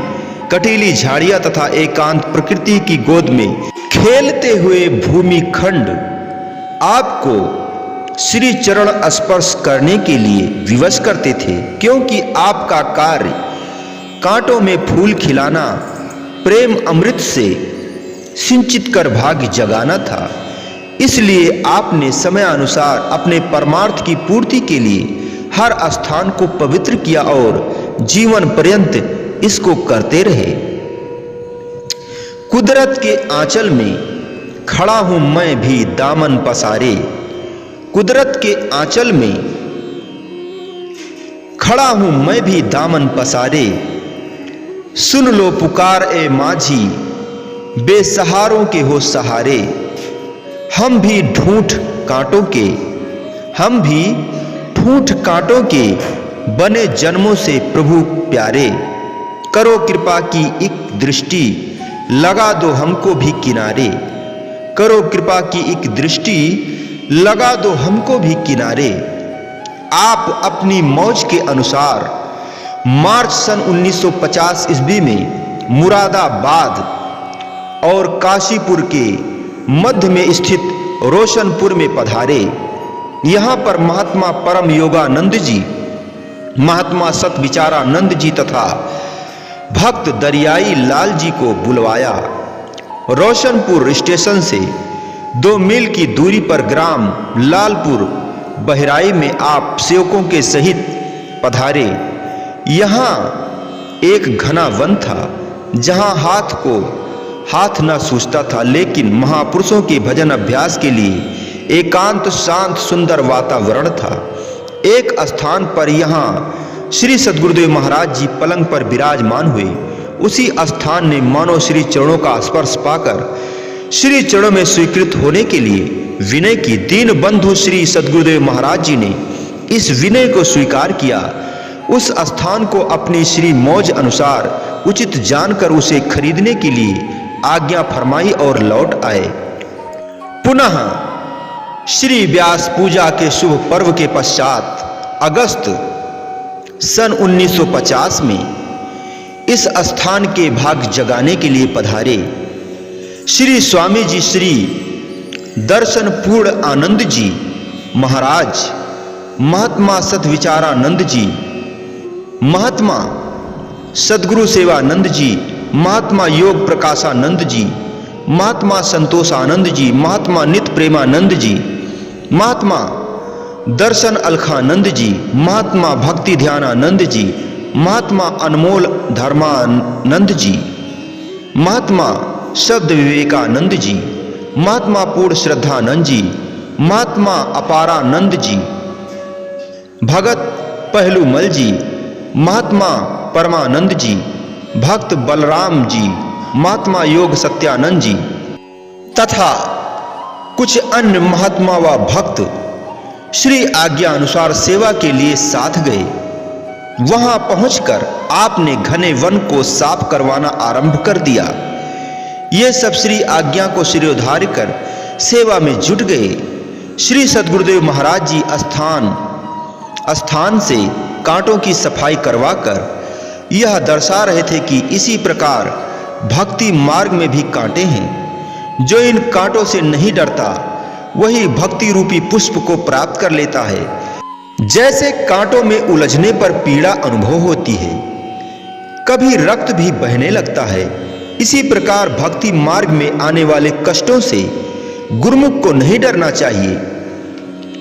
कटीली झाड़ियां तथा एकांत प्रकृति की गोद में खेलते हुए भूमि खंड आपको श्री चरण स्पर्श करने के लिए विवश करते थे, क्योंकि आपका कार्य कांटों में फूल खिलाना, प्रेम अमृत से सिंचित कर भाग्य जगाना था। इसलिए आपने समय अनुसार अपने परमार्थ की पूर्ति के लिए हर स्थान को पवित्र किया और जीवन पर्यंत इसको करते रहे। कुदरत के आंचल में खड़ा हूं मैं भी दामन पसारे, कुदरत के आंचल में खड़ा हूं मैं भी दामन पसारे, सुन लो पुकार ए माझी बेसहारों के हो सहारे। हम भी ठूंठ कांटों के बने जन्मों से प्रभु प्यारे। करो कृपा की एक दृष्टि लगा दो हमको भी किनारे, करो कृपा की एक दृष्टि लगा दो हमको भी किनारे। आप अपनी मौज के अनुसार मार्च सन 1950 ईस्वी में मुरादाबाद और काशीपुर के मध्य में स्थित रोशनपुर में पधारे। यहाँ पर महात्मा परम योगानंद जी, महात्मा सतविचारानंद जी तथा भक्त दरियाई लाल जी को बुलवाया। रोशनपुर स्टेशन से 2 मील की दूरी पर ग्राम लालपुर बहराई में आप सेवकों के सहित पधारे। यहाँ एक घना वन था जहाँ हाथ न सूझता था, लेकिन महापुरुषों के भजन अभ्यास के लिए एकांत शांत सुंदर वातावरण था। एक स्थान पर यहाँ श्री सद्गुरुदेव महाराज जी पलंग पर विराजमान हुए। उसी स्थान ने मानो श्री चरणों का स्पर्श पाकर श्री चरणों में स्वीकृत होने के लिए विनय की। दीन बंधु श्री सद्गुरुदेव महाराज जी ने इस विनय को स्वीकार किया। उस स्थान को अपनी श्री मौज अनुसार उचित जानकर उसे खरीदने के लिए आज्ञा फरमाई और लौट आए। पुनः श्री व्यास पूजा के शुभ पर्व के पश्चात अगस्त सन 1950 में इस स्थान के भाग्य जगाने के लिए पधारे। श्री स्वामी जी श्री दर्शन पूर्ण आनंद जी महाराज, महात्मा सतविचारानंद जी, महात्मा सद्गुरु सेवानंद जी, महात्मा योग प्रकाशानंद जी, महात्मा संतोषानंद जी, महात्मा नित्य प्रेमानंद जी, महात्मा दर्शन अलखानंद जी, महात्मा भक्ति ध्यानानंद जी, महात्मा अनमोल धर्मानंद जी, महात्मा शब्द विवेकानंद जी, महात्मा पूर्ण श्रद्धानंद जी, महात्मा अपारानंद जी, भगत पहलूमल जी, महात्मा परमानंद जी, भक्त बलराम जी, महात्मा योग सत्यानंद जी तथा कुछ अन्य महात्मा व भक्त श्री आज्ञा अनुसार सेवा के लिए साथ गए। वहां पहुंचकर आपने घने वन को साफ करवाना आरंभ कर दिया। ये सब श्री आज्ञा को शिरोधार्य कर सेवा में जुट गए। श्री सद्गुरुदेव महाराज जी स्थान से कांटों की सफाई करवाकर यह दर्शा रहे थे कि इसी प्रकार भक्ति मार्ग में भी कांटे हैं। जो इन कांटों से नहीं डरता वही भक्ति रूपी पुष्प को प्राप्त कर लेता है। जैसे कांटों में उलझने पर पीड़ा अनुभव होती है, कभी रक्त भी बहने लगता है, इसी प्रकार भक्ति मार्ग में आने वाले कष्टों से गुरुमुख को नहीं डरना चाहिए।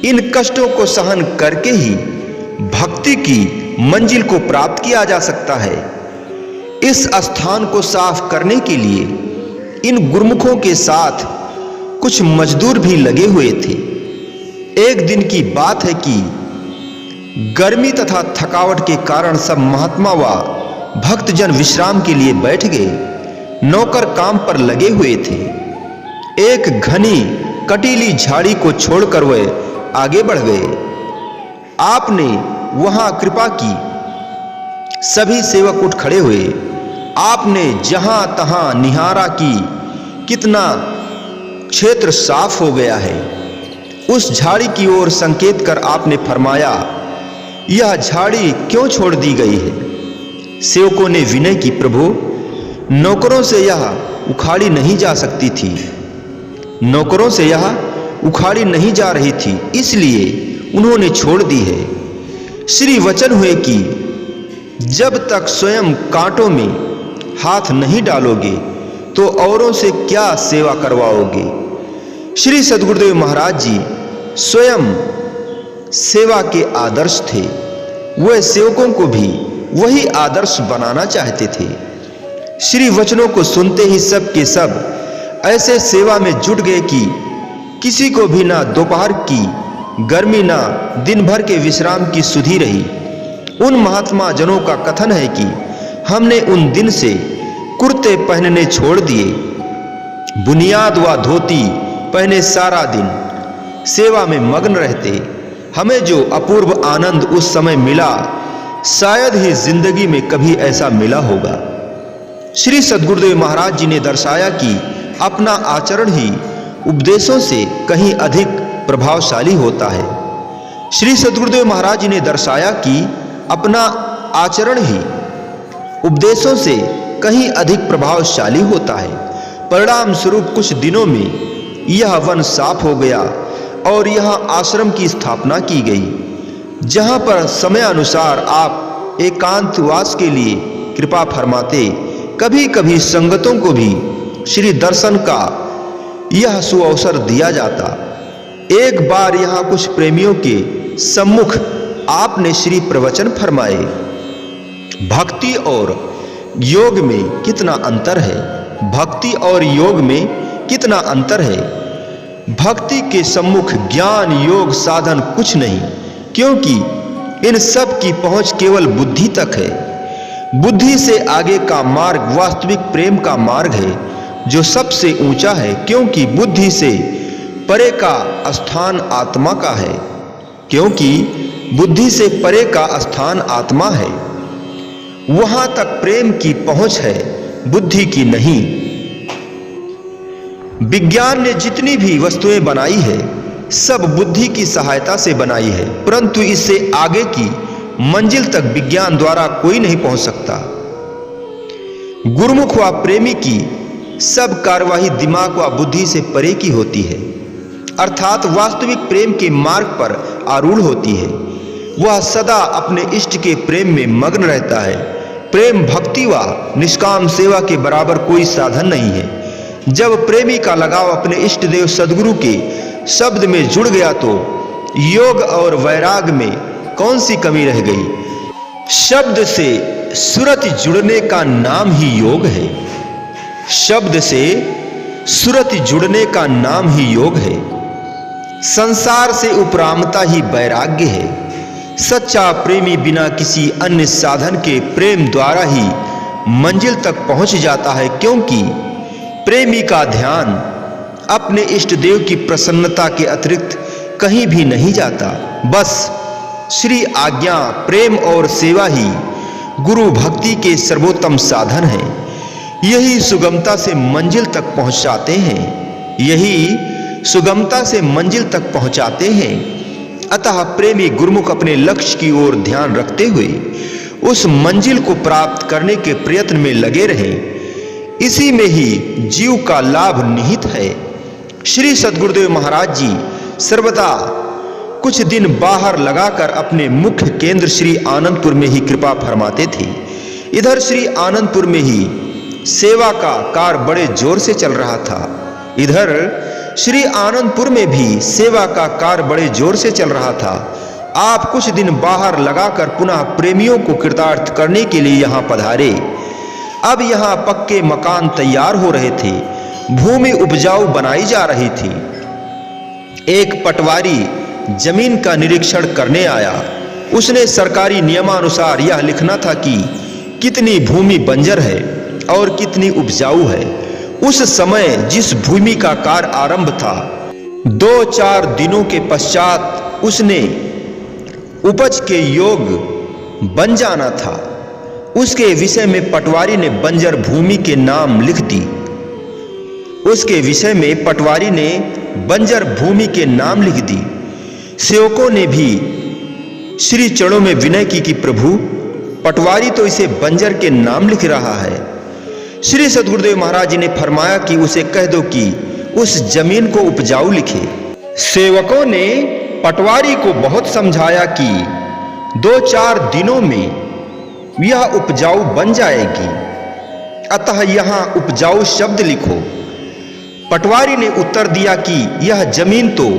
इन कष्टों को सहन करके ही भक्ति की मंजिल को प्राप्त किया जा सकता है। इस स्थान को साफ करने के लिए इन गुरुमुखों के साथ कुछ मजदूर भी लगे हुए थे। एक दिन की बात है कि गर्मी तथा थकावट के कारण सब महात्मा व भक्तजन विश्राम के लिए बैठ गए। नौकर काम पर लगे हुए थे। एक घनी कटीली झाड़ी को छोड़कर वे आगे बढ़ गए। आपने वहां कृपा की। सभी सेवक उठ खड़े हुए। आपने जहां तहां निहारा कि कितना क्षेत्र साफ हो गया है। उस झाड़ी की ओर संकेत कर आपने फरमाया, यह झाड़ी क्यों छोड़ दी गई है? सेवकों ने विनय की, प्रभु नौकरों से यह उखाड़ी नहीं जा सकती थी। नौकरों से यह उखाड़ी नहीं जा रही थी, इसलिए उन्होंने छोड़ दी है। श्री वचन हुए कि जब तक स्वयं कांटों में हाथ नहीं डालोगे तो औरों से क्या सेवा करवाओगे। श्री सद्गुरुदेव महाराज जी स्वयं सेवा के आदर्श थे। वह सेवकों को भी वही आदर्श बनाना चाहते थे। श्री वचनों को सुनते ही सब के सब ऐसे सेवा में जुट गए कि किसी को भी ना दोपहर की गर्मी ना दिन भर के विश्राम की सुधि रही। उन महात्मा जनों का कथन है कि हमने उन दिन से कुर्ते पहनने छोड़ दिए, बुनियाद व धोती पहने सारा दिन सेवा में मग्न रहते। हमें जो अपूर्व आनंद उस समय मिला, शायद ही जिंदगी में कभी ऐसा मिला होगा। श्री सद्गुरुदेव महाराज जी ने दर्शाया कि अपना आचरण ही उपदेशों से कहीं अधिक प्रभावशाली होता है। श्री सद्गुरुदेव महाराज जी ने दर्शाया कि अपना आचरण ही उपदेशों से कहीं अधिक प्रभावशाली होता है। परिणाम स्वरूप कुछ दिनों में यह वन साफ हो गया और यहाँ आश्रम की स्थापना की गई, जहाँ पर समय अनुसार आप एकांतवास के लिए कृपा फरमाते। कभी कभी संगतों को भी श्री दर्शन का यह सुअवसर दिया जाता। एक बार यहाँ कुछ प्रेमियों के सम्मुख आपने श्री प्रवचन फरमाए, भक्ति और योग में कितना अंतर है। भक्ति और योग में कितना अंतर है। भक्ति के सम्मुख ज्ञान योग साधन कुछ नहीं, क्योंकि इन सब की पहुंच केवल बुद्धि तक है। बुद्धि से आगे का मार्ग वास्तविक प्रेम का मार्ग है, जो सबसे ऊंचा है, क्योंकि बुद्धि से परे का स्थान आत्मा का है। क्योंकि बुद्धि से परे का स्थान आत्मा है, वहां तक प्रेम की पहुंच है, बुद्धि की नहीं। विज्ञान ने जितनी भी वस्तुएं बनाई है, सब बुद्धि की सहायता से बनाई है, परंतु इससे आगे की मंजिल तक विज्ञान द्वारा कोई नहीं पहुंच सकता। गुरुमुख व प्रेमी की सब कार्यवाही दिमाग व बुद्धि से परे की होती है, अर्थात वास्तविक प्रेम के मार्ग पर आरूढ़ होती है। वह सदा अपने इष्ट के प्रेम में मग्न रहता है। प्रेम भक्ति व निष्काम सेवा के बराबर कोई साधन नहीं है। जब प्रेमी का लगाव अपने इष्ट देव सद्गुरु के शब्द में जुड़ गया तो योग और वैराग में कौन सी कमी रह गई। शब्द से सुरति जुड़ने का नाम ही योग है। शब्द से सुरति जुड़ने का नाम ही योग है। संसार से उपरामता ही वैराग्य है। सच्चा प्रेमी बिना किसी अन्य साधन के प्रेम द्वारा ही मंजिल तक पहुंच जाता है, क्योंकि प्रेमी का ध्यान अपने इष्ट देव की प्रसन्नता के अतिरिक्त कहीं भी नहीं जाता। बस श्री आज्ञा, प्रेम और सेवा ही गुरु भक्ति के सर्वोत्तम साधन है। यही सुगमता से मंजिल तक पहुंचाते हैं, यही सुगमता से मंजिल तक पहुंचाते हैं। अतः प्रेमी गुरुमुख अपने लक्ष्य की ओर ध्यान रखते हुए उस मंजिल को प्राप्त करने के प्रयत्न में लगे रहें। इसी में ही जीव का लाभ निहित है। श्री सद्गुरुदेव महाराज जी सर्वदा कुछ दिन बाहर लगाकर अपने मुख्य केंद्र श्री आनंदपुर में ही कृपा फरमाते थे। इधर श्री आनंदपुर में ही सेवा का कार्य बड़े जोर से चल रहा था। इधर श्री आनंदपुर में भी सेवा का कार्य बड़े जोर से चल रहा था। आप कुछ दिन बाहर लगाकर पुनः प्रेमियों को कृतार्थ करने के लिए यहाँ पधारे। अब यहाँ पक्के मकान तैयार हो रहे थे, भूमि उपजाऊ बनाई जा रही थी। एक पटवारी जमीन का निरीक्षण करने आया। उसने सरकारी नियमानुसार यह लिखना था कि कितनी भूमि बंजर है और कितनी उपजाऊ है। उस समय जिस भूमि का कार्य आरंभ था, 2-4 दिनों के पश्चात उसने उपज के योग बन जाना था। उसके विषय में पटवारी ने बंजर भूमि के नाम लिख दी। उसके विषय में पटवारी ने बंजर भूमि के नाम लिख दी। सेवकों ने भी श्री चरणों में विनय की कि प्रभु, पटवारी तो इसे बंजर के नाम लिख रहा है। श्री सद्गुरुदेव महाराज जी ने फरमाया कि उसे कह दो कि उस जमीन को उपजाऊ लिखे। सेवकों ने पटवारी को बहुत समझाया कि 2-4 दिनों में यह उपजाऊ बन जाएगी, अतः यहाँ उपजाऊ शब्द लिखो। पटवारी ने उत्तर दिया कि यह जमीन तो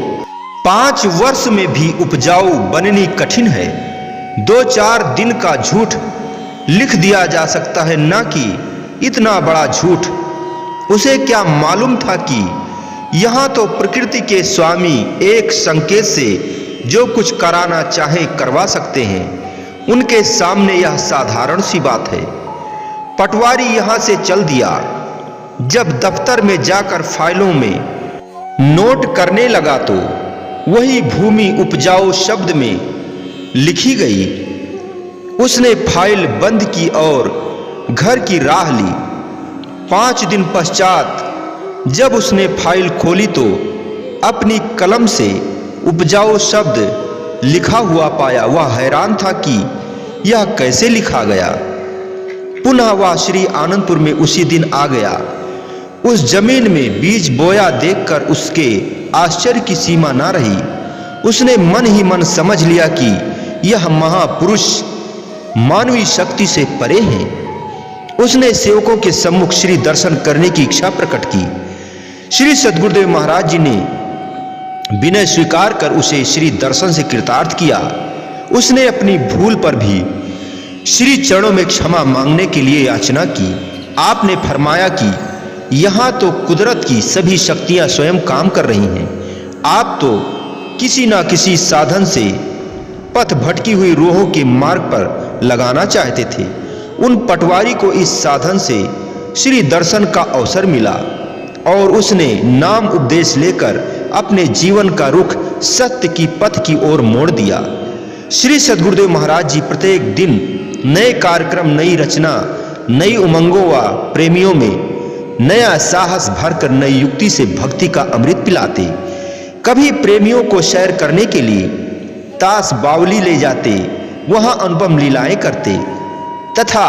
5 वर्ष में भी उपजाऊ बननी कठिन है। 2-4 दिन का झूठ लिख दिया जा सकता है, ना कि इतना बड़ा झूठ। उसे क्या मालूम था कि यहाँ तो प्रकृति के स्वामी एक संकेत से जो कुछ कराना चाहे करवा सकते हैं। उनके सामने यह साधारण सी बात है। पटवारी यहाँ से चल दिया। जब दफ्तर में जाकर फाइलों में नोट करने लगा तो वही भूमि उपजाऊ शब्द में लिखी गई। उसने फाइल बंद की और घर की राह ली। 5 दिन पश्चात जब उसने फाइल खोली तो अपनी कलम से उपजाऊ शब्द लिखा हुआ पाया। वह हैरान था कि यह कैसे लिखा गया। पुनः वह श्री आनंदपुर में उसी दिन आ गया। उस जमीन में बीज बोया देखकर उसके आश्चर्य की सीमा ना रही। उसने मन ही मन समझ लिया कि यह महापुरुष मानवीय शक्ति से परे हैं। उसने सेवकों के सम्मुख श्री दर्शन करने की इच्छा प्रकट की। श्री सद्गुरुदेव महाराज जी ने विनय स्वीकार कर उसे श्री दर्शन से कृतार्थ किया। उसने अपनी भूल पर भी श्री चरणों में क्षमा मांगने के लिए याचना की। आपने फरमाया कि यहाँ तो कुदरत की सभी शक्तियाँ स्वयं काम कर रही हैं। आप तो किसी न किसी साधन से पथ भटकी हुई रूहों के मार्ग पर लगाना चाहते थे। उन पटवारी को इस साधन से श्री दर्शन का अवसर मिला और उसने नाम उपदेश लेकर अपने जीवन का रुख सत्य की पथ की ओर मोड़ दिया। श्री सद्गुरुदेव महाराज जी प्रत्येक दिन नए कार्यक्रम, नई रचना, नई उमंगों व प्रेमियों में नया साहस भरकर नई युक्ति से भक्ति का अमृत पिलाते। कभी प्रेमियों को सैर करने के लिए ताश बावली ले जाते, वहां अनुपम लीलाएं करते तथा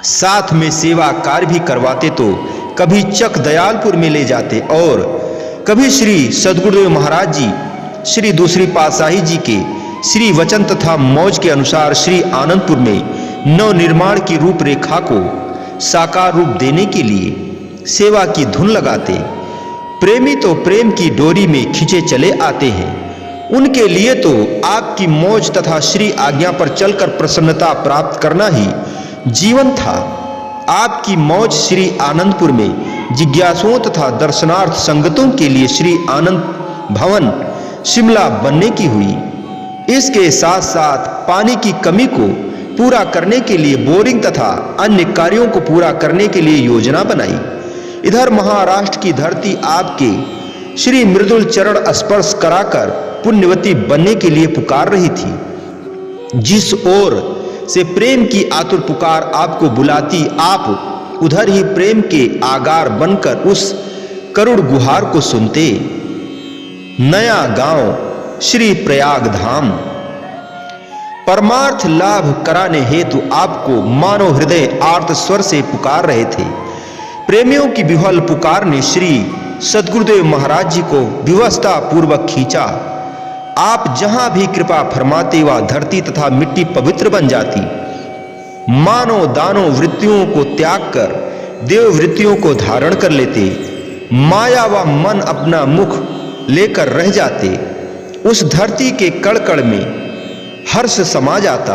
साथ में सेवा कार्य भी करवाते। तो कभी चक दयालपुर में ले जाते और कभी श्री सद्गुरुदेव महाराज जी श्री दूसरी पातशाही जी के श्री वचन तथा मौज के अनुसार श्री आनंदपुर में नव निर्माण की रूपरेखा को साकार रूप देने के लिए सेवा की धुन लगाते। प्रेमी तो प्रेम की डोरी में खींचे चले आते हैं। उनके लिए तो आपकी मौज तथा श्री आज्ञा पर चलकर प्रसन्नता प्राप्त करना ही जीवन था। आपकी मौज श्री आनंदपुर में जिज्ञासुओं तथा दर्शनार्थ संगतों के लिए श्री आनंद भवन शिमला बनने की हुई। इसके साथ साथ पानी की कमी को पूरा करने के लिए बोरिंग तथा अन्य कार्यों को पूरा करने के लिए योजना बनाई। इधर महाराष्ट्र की धरती आपके श्री मृदुल चरण स्पर्श कराकर पुण्यवती बनने के लिए पुकार रही थी। जिस ओर से प्रेम की आतुर पुकार आपको बुलाती, आप उधर ही प्रेम के आगार बनकर उस करुण गुहार को सुनते। नया गांव श्री प्रयाग धाम परमार्थ लाभ कराने हेतु आपको मानव हृदय आर्त स्वर से पुकार रहे थे। प्रेमियों की विह्वल पुकार ने श्री सद्गुरुदेव महाराज जी को विवशता पूर्वक खींचा। आप जहां भी कृपा फरमाते वह धरती तथा मिट्टी पवित्र बन जाती। मानव दानव वृत्तियों को त्याग कर देव वृत्तियों को धारण कर लेते। माया व मन अपना मुख लेकर रह जाते। उस धरती के कड़ में हर्ष समा जाता।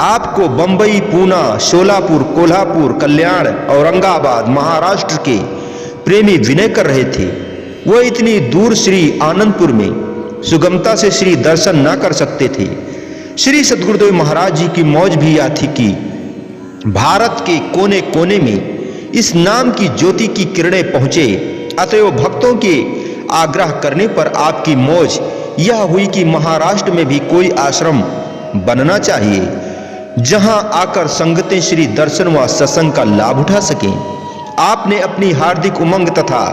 आपको बंबई, पूना, शोलापुर, कोल्हापुर, कल्याण, औरंगाबाद, महाराष्ट्र के प्रेमी विनय कर रहे थे। वो इतनी दूर श्री आनंदपुर में सुगमता से श्री दर्शन न कर सकते थे। श्री सद्गुरुदेव महाराज जी की मौज भी यह थी कि भारत के कोने कोने में इस नाम की ज्योति की किरणें पहुंचे। अतएव भक्तों के आग्रह करने पर आपकी मौज यह हुई कि महाराष्ट्र में भी कोई आश्रम बनना चाहिए जहां आकर संगतें श्री दर्शन व सत्संग का लाभ उठा सकें। आपने अपनी हार्दिक उमंग तथा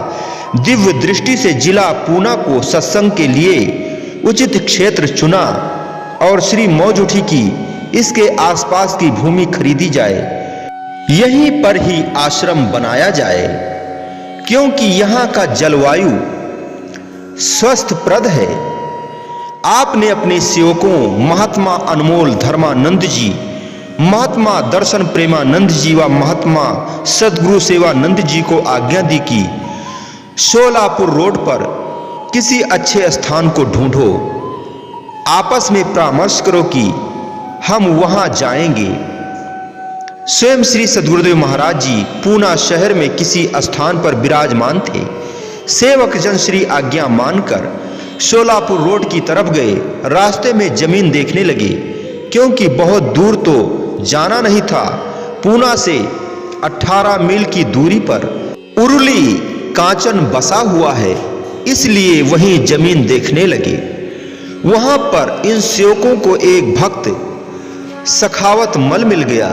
दिव्य दृष्टि से जिला पूना को सत्संग के लिए उचित क्षेत्र चुना और श्री मौज उठी कि इसके आसपास की भूमि खरीदी जाए, यहीं पर ही आश्रम बनाया जाए, क्योंकि यहाँ का जलवायु स्वस्थप्रद है। आपने अपने सेवकों महात्मा अनमोल धर्मानंद जी, महात्मा दर्शन प्रेमानंद जी व महात्मा सदगुरु सेवानंद जी को आज्ञा दी कि शोलापुर रोड पर किसी अच्छे स्थान को ढूंढो। आपस में परामर्श करो कि हम वहां जाएंगे। स्वयं श्री सद्गुरुदेव महाराज जी पूना शहर में किसी स्थान पर विराजमान थे। सेवक जन श्री आज्ञा मानकर शोलापुर रोड की तरफ गए। रास्ते में जमीन देखने लगे, क्योंकि बहुत दूर तो जाना नहीं था। पूना से 18 मील की दूरी पर उरुली कांचन बसा हुआ है, इसलिए वहीं जमीन देखने लगे। वहां पर इन सेवकों को एक भक्त सखावत मल मिल गया,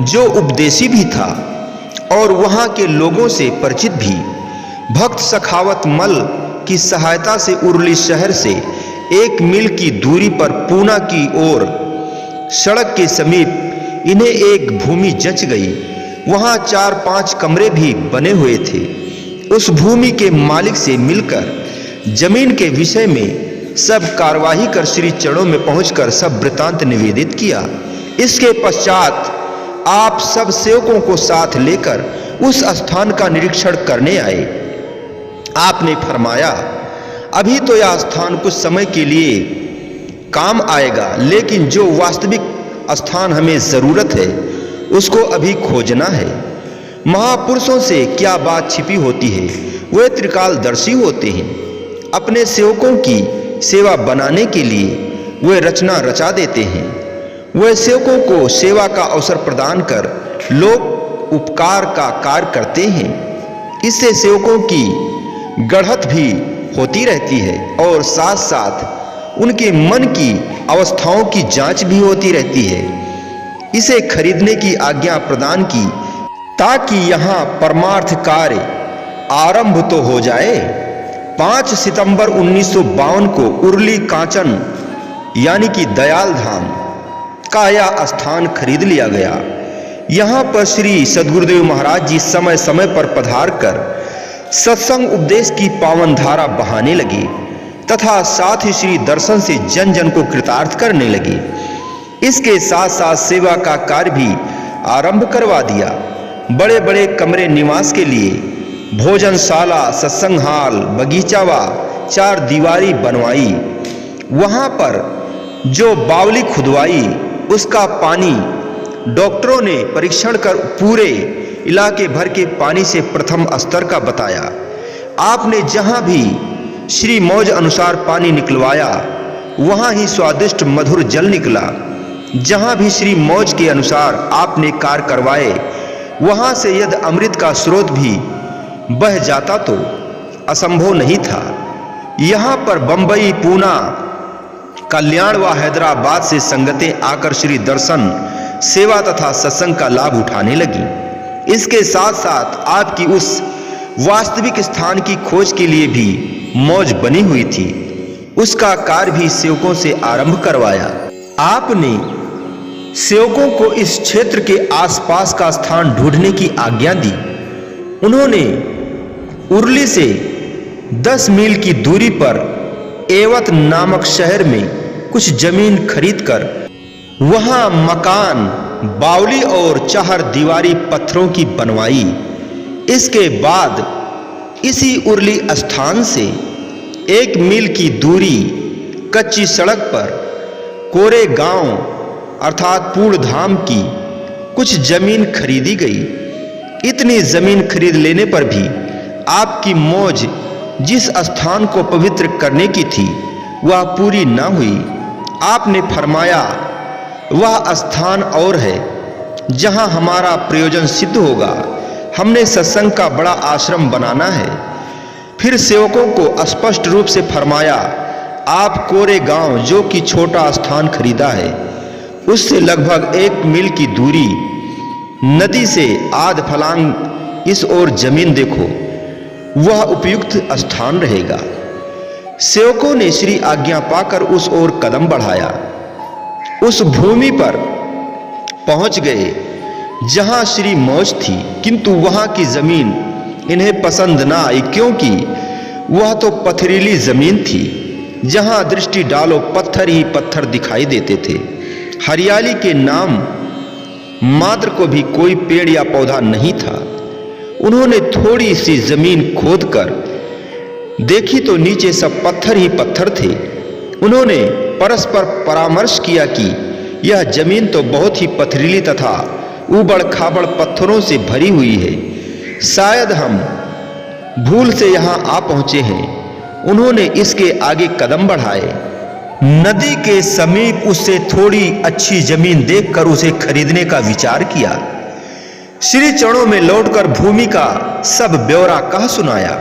जो उपदेशी भी था और वहां के लोगों से परिचित भी। भक्त सखावत मल की सहायता से उरुली शहर से 1 मील की दूरी पर पूना की ओर सड़क के समीप इन्हें एक भूमि जच गई। वहां 4-5 कमरे भी बने हुए थे। उस भूमि के मालिक से मिलकर जमीन के विषय में सब कार्यवाही कर श्री चरणों में पहुंचकर सब वृतांत निवेदित किया। इसके पश्चात आप सब सेवकों को साथ लेकर उस स्थान का निरीक्षण करने आए। आपने फरमाया, अभी तो यह स्थान कुछ समय के लिए काम आएगा, लेकिन जो वास्तविक स्थान हमें जरूरत है उसको अभी खोजना है। महापुरुषों से क्या बात छिपी होती है, वे त्रिकालदर्शी होते हैं। अपने सेवकों की सेवा बनाने के लिए वे रचना रचा देते हैं। वे सेवकों को सेवा का अवसर प्रदान कर लोक उपकार का कार्य करते हैं। इससे सेवकों की गढ़त भी होती रहती है और साथ साथ उनके मन की अवस्थाओं की जांच भी होती रहती है। इसे खरीदने की आज्ञा प्रदान की ताकि यहाँ परमार्थ कार्य आरंभ तो हो जाए। 5 सितंबर 1952 को उरुली कांचन यानी कि दयाल धाम का यह स्थान खरीद लिया गया। यहाँ पर श्री सद्गुरुदेव महाराज जी समय समय पर पधार कर सत्संग उपदेश की पावन धारा बहाने लगे तथा साथ ही श्री दर्शन से जन जन को कृतार्थ करने लगे। इसके साथ साथ सेवा का कार्य भी आरंभ करवा दिया। बड़े बड़े कमरे निवास के लिए भोजनशाला, सत्संग हाल, बगीचा व 4 दीवारी बनवाई। वहां पर जो बावली खुदवाई उसका पानी डॉक्टरों ने परीक्षण कर पूरे इलाके भर के पानी से प्रथम स्तर का बताया। आपने जहां भी श्री मौज अनुसार पानी निकलवाया, वहां ही स्वादिष्ट मधुर जल निकला। जहां भी श्री मौज के अनुसार आपने कार्य करवाए, वहां से यदि अमृत का स्रोत भी बह जाता तो असंभव नहीं था। यहाँ पर बंबई, पूना, कल्याण व हैदराबाद से संगतें आकर श्री दर्शन, सेवा तथा सत्संग का लाभ उठाने लगी। इसके साथ साथ आपकी उस वास्तविक स्थान की खोज के लिए भी मौज बनी हुई थी। उसका कार्य भी सेवकों से आरंभ करवाया। आपने सेवकों को इस क्षेत्र के आसपास का स्थान ढूंढने की आज्ञा दी। उन्होंने उरली से 10 मील की दूरी पर एवत नामक शहर में कुछ जमीन खरीदकर वहां मकान, बावली और चार दीवारी पत्थरों की बनवाई। इसके बाद इसी उरली स्थान से 1 मील की दूरी कच्ची सड़क पर कोरे गांव अर्थात पूर्णधाम की कुछ जमीन खरीदी गई। इतनी जमीन खरीद लेने पर भी आपकी मौज जिस स्थान को पवित्र करने की थी वह पूरी न हुई। आपने फरमाया, वह स्थान और है जहां हमारा प्रयोजन सिद्ध होगा। हमने सत्संग का बड़ा आश्रम बनाना है। फिर सेवकों को स्पष्ट रूप से फरमाया, आप कोरे गांव जो कि छोटा स्थान खरीदा है, उससे लगभग 1 मील की दूरी नदी से आध फलांग इस ओर जमीन देखो, वह उपयुक्त स्थान रहेगा। सेवकों ने श्री आज्ञा पाकर उस ओर कदम बढ़ाया। उस भूमि पर पहुंच गए जहां श्री मौज थी, किंतु वहां की जमीन इन्हें पसंद न आई, क्योंकि वह तो पथरीली जमीन थी जहां दृष्टि डालो पत्थर ही पत्थर दिखाई देते थे। हरियाली के नाम मात्र को भी कोई पेड़ या पौधा नहीं था। उन्होंने थोड़ी सी जमीन खोदकर देखी तो नीचे सब पत्थर ही पत्थर थे। उन्होंने परस्पर परामर्श किया कि यह जमीन तो बहुत ही पथरीली तथा उबड़ खाबड़ पत्थरों से भरी हुई है, शायद हम भूल से यहाँ आ पहुंचे हैं। उन्होंने इसके आगे कदम बढ़ाए। नदी के समीप उससे थोड़ी अच्छी जमीन देखकर उसे खरीदने का विचार किया। श्री चरणों में लौटकर भूमि का सब ब्यौरा कह सुनाया।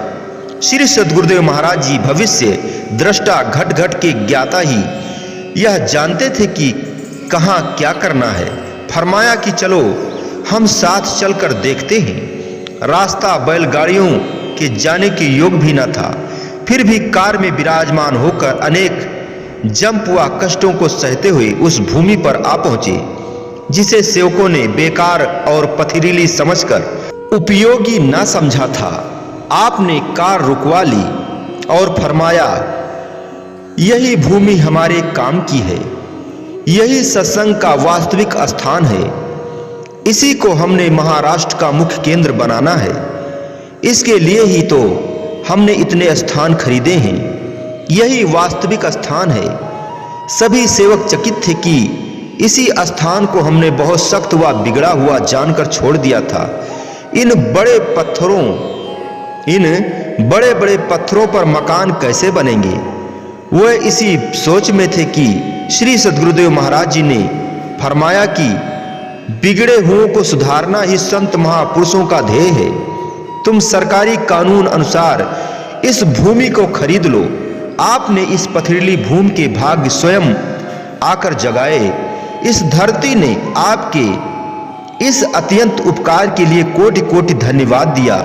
श्री सद्गुरुदेव महाराज जी भविष्य दृष्टा घट घट के ज्ञाता ही यह जानते थे कि कहाँ क्या करना है। फरमाया कि चलो हम साथ चलकर देखते हैं। रास्ता बैलगाड़ियों के जाने के योग भी न था, फिर भी कार में विराजमान होकर अनेक जंप व कष्टों को सहते हुए उस भूमि पर आ पहुंचे जिसे सेवकों ने बेकार और पथरीली समझकर उपयोगी न समझा था। आपने कार रुकवा ली और फरमाया, यही भूमि हमारे काम की है, यही सत्संग का वास्तविक स्थान है। इसी को हमने महाराष्ट्र का मुख्य केंद्र बनाना है। इसके लिए ही तो हमने इतने स्थान खरीदे हैं। यही वास्तविक स्थान है। सभी सेवक चकित थे कि इसी स्थान को हमने बहुत सख्त व बिगड़ा हुआ जानकर छोड़ दिया था। इन बड़े बड़े पत्थरों पर मकान कैसे बनेंगे? वह इसी सोच में थे कि श्री सद्गुरुदेव महाराज जी ने फरमाया कि बिगड़े हुओं को सुधारना ही संत महापुरुषों का ध्येय है। तुम सरकारी कानून अनुसार इस भूमि को खरीद लो। आपने इस पथरीली भूमि के भाग्य स्वयं आकर जगाए। इस धरती ने आपके इस अत्यंत उपकार के लिए कोटि कोटि धन्यवाद दिया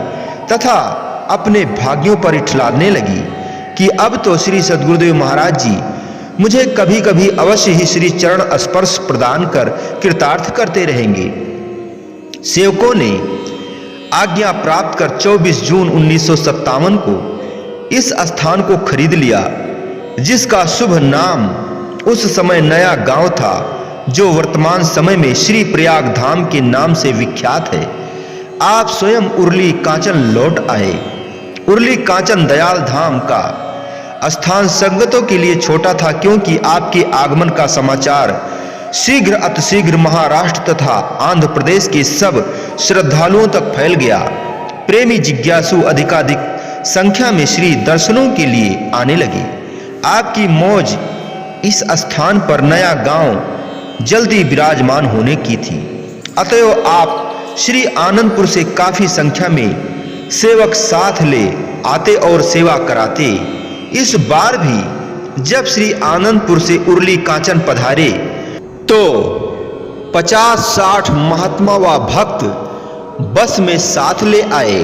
तथा अपने भाग्यों पर इठलाने लगी कि अब तो श्री सद्गुरुदेव महाराज जी मुझे कभी कभी अवश्य ही श्री चरण स्पर्श प्रदान कर कृतार्थ करते रहेंगे। सेवकों ने आज्ञा प्राप्त कर 24 जून 1957 को इस स्थान को खरीद लिया, जिसका शुभ नाम उस समय नया गांव था, जो वर्तमान समय में श्री प्रयाग धाम के नाम से विख्यात है। आप स्वयं उरली कांचन लौट आए। उरली कांचन दयाल धाम का स्थान संगतों के लिए छोटा था, क्योंकि आपके आगमन का समाचार शीघ्र अतिशीघ्र महाराष्ट्र तथा आंध्र प्रदेश के सब श्रद्धालुओं तक फैल गया। प्रेमी जिज्ञासु अधिकाधिक संख्या में श्री दर्शनों के लिए आने लगे। आपकी मौज इस स्थान पर नया गांव जल्दी विराजमान होने की थी, अतएव आप श्री आनंदपुर से काफी संख्या में सेवक साथ ले आते और सेवा कराते। इस बार भी जब श्री आनंदपुर से उरली कांचन पधारे तो 50-60 महात्मा व भक्त बस में साथ ले आए।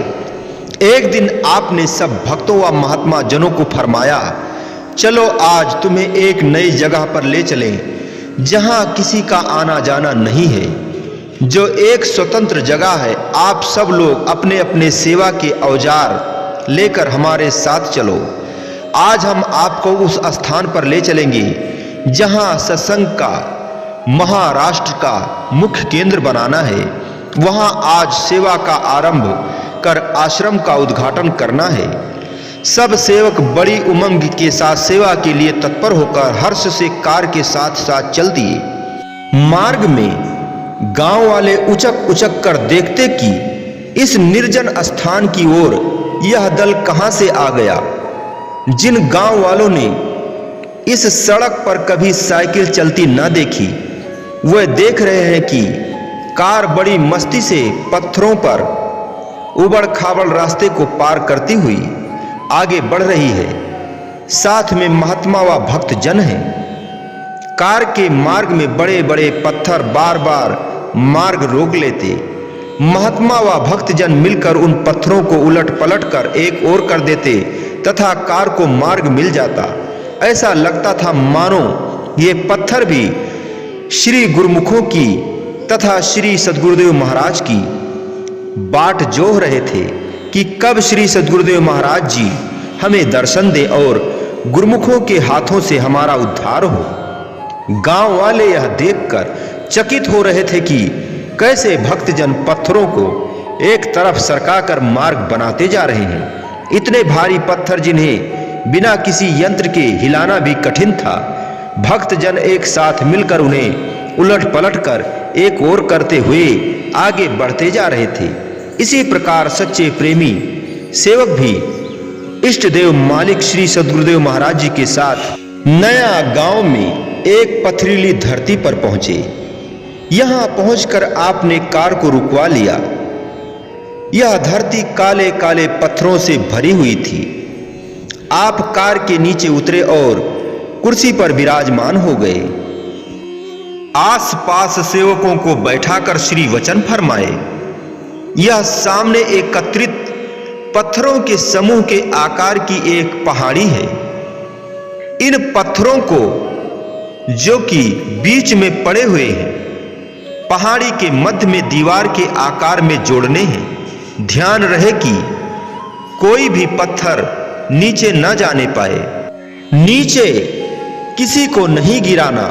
एक दिन आपने सब भक्तों व महात्मा जनों को फरमाया, चलो आज तुम्हें एक नई जगह पर ले चलें जहां किसी का आना जाना नहीं है, जो एक स्वतंत्र जगह है। आप सब लोग अपने अपने सेवा के औजार लेकर हमारे साथ चलो। आज हम आपको उस स्थान पर ले चलेंगे जहां सत्संग का महाराष्ट्र का मुख्य केंद्र बनाना है। वहां आज सेवा का आरंभ कर आश्रम का उद्घाटन करना है। सब सेवक बड़ी उमंग के साथ सेवा के लिए तत्पर होकर हर्ष से कार के साथ साथ चल दिए। मार्ग में गांव वाले उचक उचक कर देखते कि इस निर्जन स्थान की ओर यह दल कहां से आ गया। जिन गांव वालों ने इस सड़क पर कभी साइकिल चलती न देखी, वह देख रहे हैं कि कार बड़ी मस्ती से पत्थरों पर उबड़ खाबड़ रास्ते को पार करती हुई आगे बढ़ रही है। साथ में महात्मा व भक्त जन हैं। कार के मार्ग में बड़े बड़े पत्थर बार बार मार्ग रोक लेते। महात्मा व भक्तजन मिलकर उन पत्थरों को उलट पलट कर एक ओर कर देते तथा कार को मार्ग मिल जाता। ऐसा लगता था मानो ये पत्थर भी श्री गुरुमुखों की तथा श्री सद्गुरुदेव महाराज की बाट जोह रहे थे कि कब श्री सद्गुरुदेव महाराज जी हमें दर्शन दे और गुरुमुखों के हाथों से हमारा उद्धार हो। गांव वाले यह देखकर चकित हो रहे थे कि कैसे भक्तजन पत्थरों को एक तरफ सरकाकर मार्ग बनाते जा रहे हैं। इतने भारी पत्थर जिन्हें बिना किसी यंत्र के हिलाना भी कठिन था, भक्तजन एक साथ मिलकर उन्हें उलट पलट कर एक ओर करते हुए आगे बढ़ते जा रहे थे। इसी प्रकार सच्चे प्रेमी सेवक भी इष्ट देव मालिक श्री सद्गुरुदेव महाराज जी के साथ नया गांव में एक पथरीली धरती पर पहुंचे। यहां पहुंचकर आपने कार को रुकवा लिया। यह धरती काले काले पत्थरों से भरी हुई थी। आप कार के नीचे उतरे और कुर्सी पर विराजमान हो गए। आसपास सेवकों को बैठाकर श्री वचन फरमाए। यह सामने एकत्रित पत्थरों के समूह के आकार की एक पहाड़ी है। इन पत्थरों को जो कि बीच में पड़े हुए हैं, पहाड़ी के मध्य में दीवार के आकार में जोड़ने हैं। ध्यान रहे कि कोई भी पत्थर नीचे न जाने पाए। नीचे किसी को नहीं गिराना,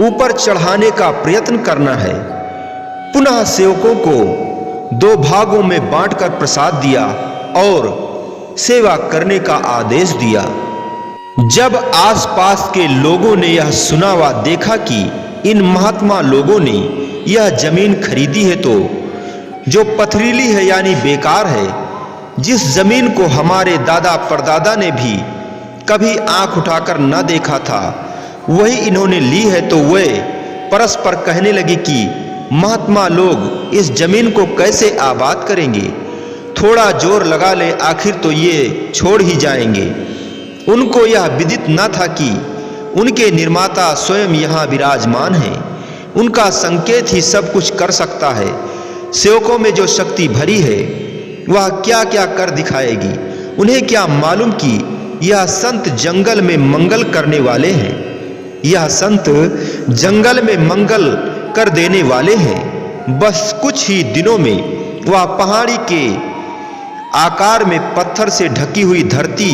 ऊपर चढ़ाने का प्रयत्न करना है। पुनः सेवकों को 2 भागों में बांटकर प्रसाद दिया और सेवा करने का आदेश दिया। जब आसपास के लोगों ने यह सुना व देखा कि इन महात्मा लोगों ने यह जमीन खरीदी है तो जो पथरीली है यानी बेकार है, जिस जमीन को हमारे दादा परदादा ने भी कभी आंख उठाकर न देखा था, वही इन्होंने ली है, तो वे परस्पर कहने लगे कि महात्मा लोग इस जमीन को कैसे आबाद करेंगे। थोड़ा जोर लगा ले, आखिर तो ये छोड़ ही जाएंगे। उनको यह विदित न था कि उनके निर्माता स्वयं यहाँ विराजमान हैं। उनका संकेत ही सब कुछ कर सकता है। सेवकों में जो शक्ति भरी है वह क्या क्या कर दिखाएगी। उन्हें क्या मालूम कि यह संत जंगल में मंगल करने वाले हैं। यह संत जंगल में मंगल कर देने वाले हैं। बस कुछ ही दिनों में वह पहाड़ी के आकार में पत्थर से ढकी हुई धरती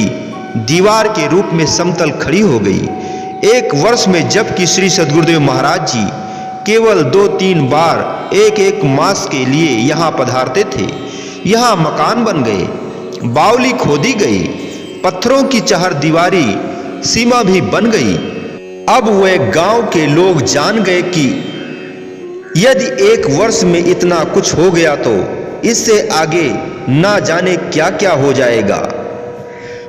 दीवार के रूप में समतल खड़ी हो गई। 1 वर्ष में जबकि श्री सद्गुरुदेव महाराज जी केवल 2-3 बार एक मास के लिए यहाँ पधारते थे, यहाँ मकान बन गए, बावली खोदी गई, पत्थरों की चहर दीवारी सीमा भी बन गई। अब वे गांव के लोग जान गए कि यदि 1 वर्ष में इतना कुछ हो गया तो इससे आगे ना जाने क्या क्या हो जाएगा।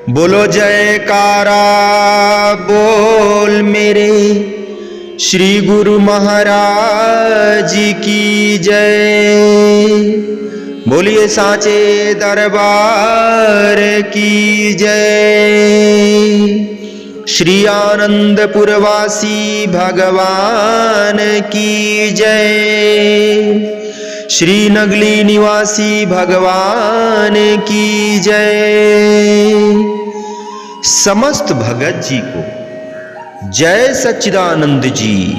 बोलो जयकारा बोल मेरे श्री गुरु महाराज की जय। बोलिए साचे दरबार की जय। श्री आनंदपुरवासी भगवान की जय। श्री नगली निवासी भगवान की जय। समस्त भगत जी को जय सच्चिदानंद जी।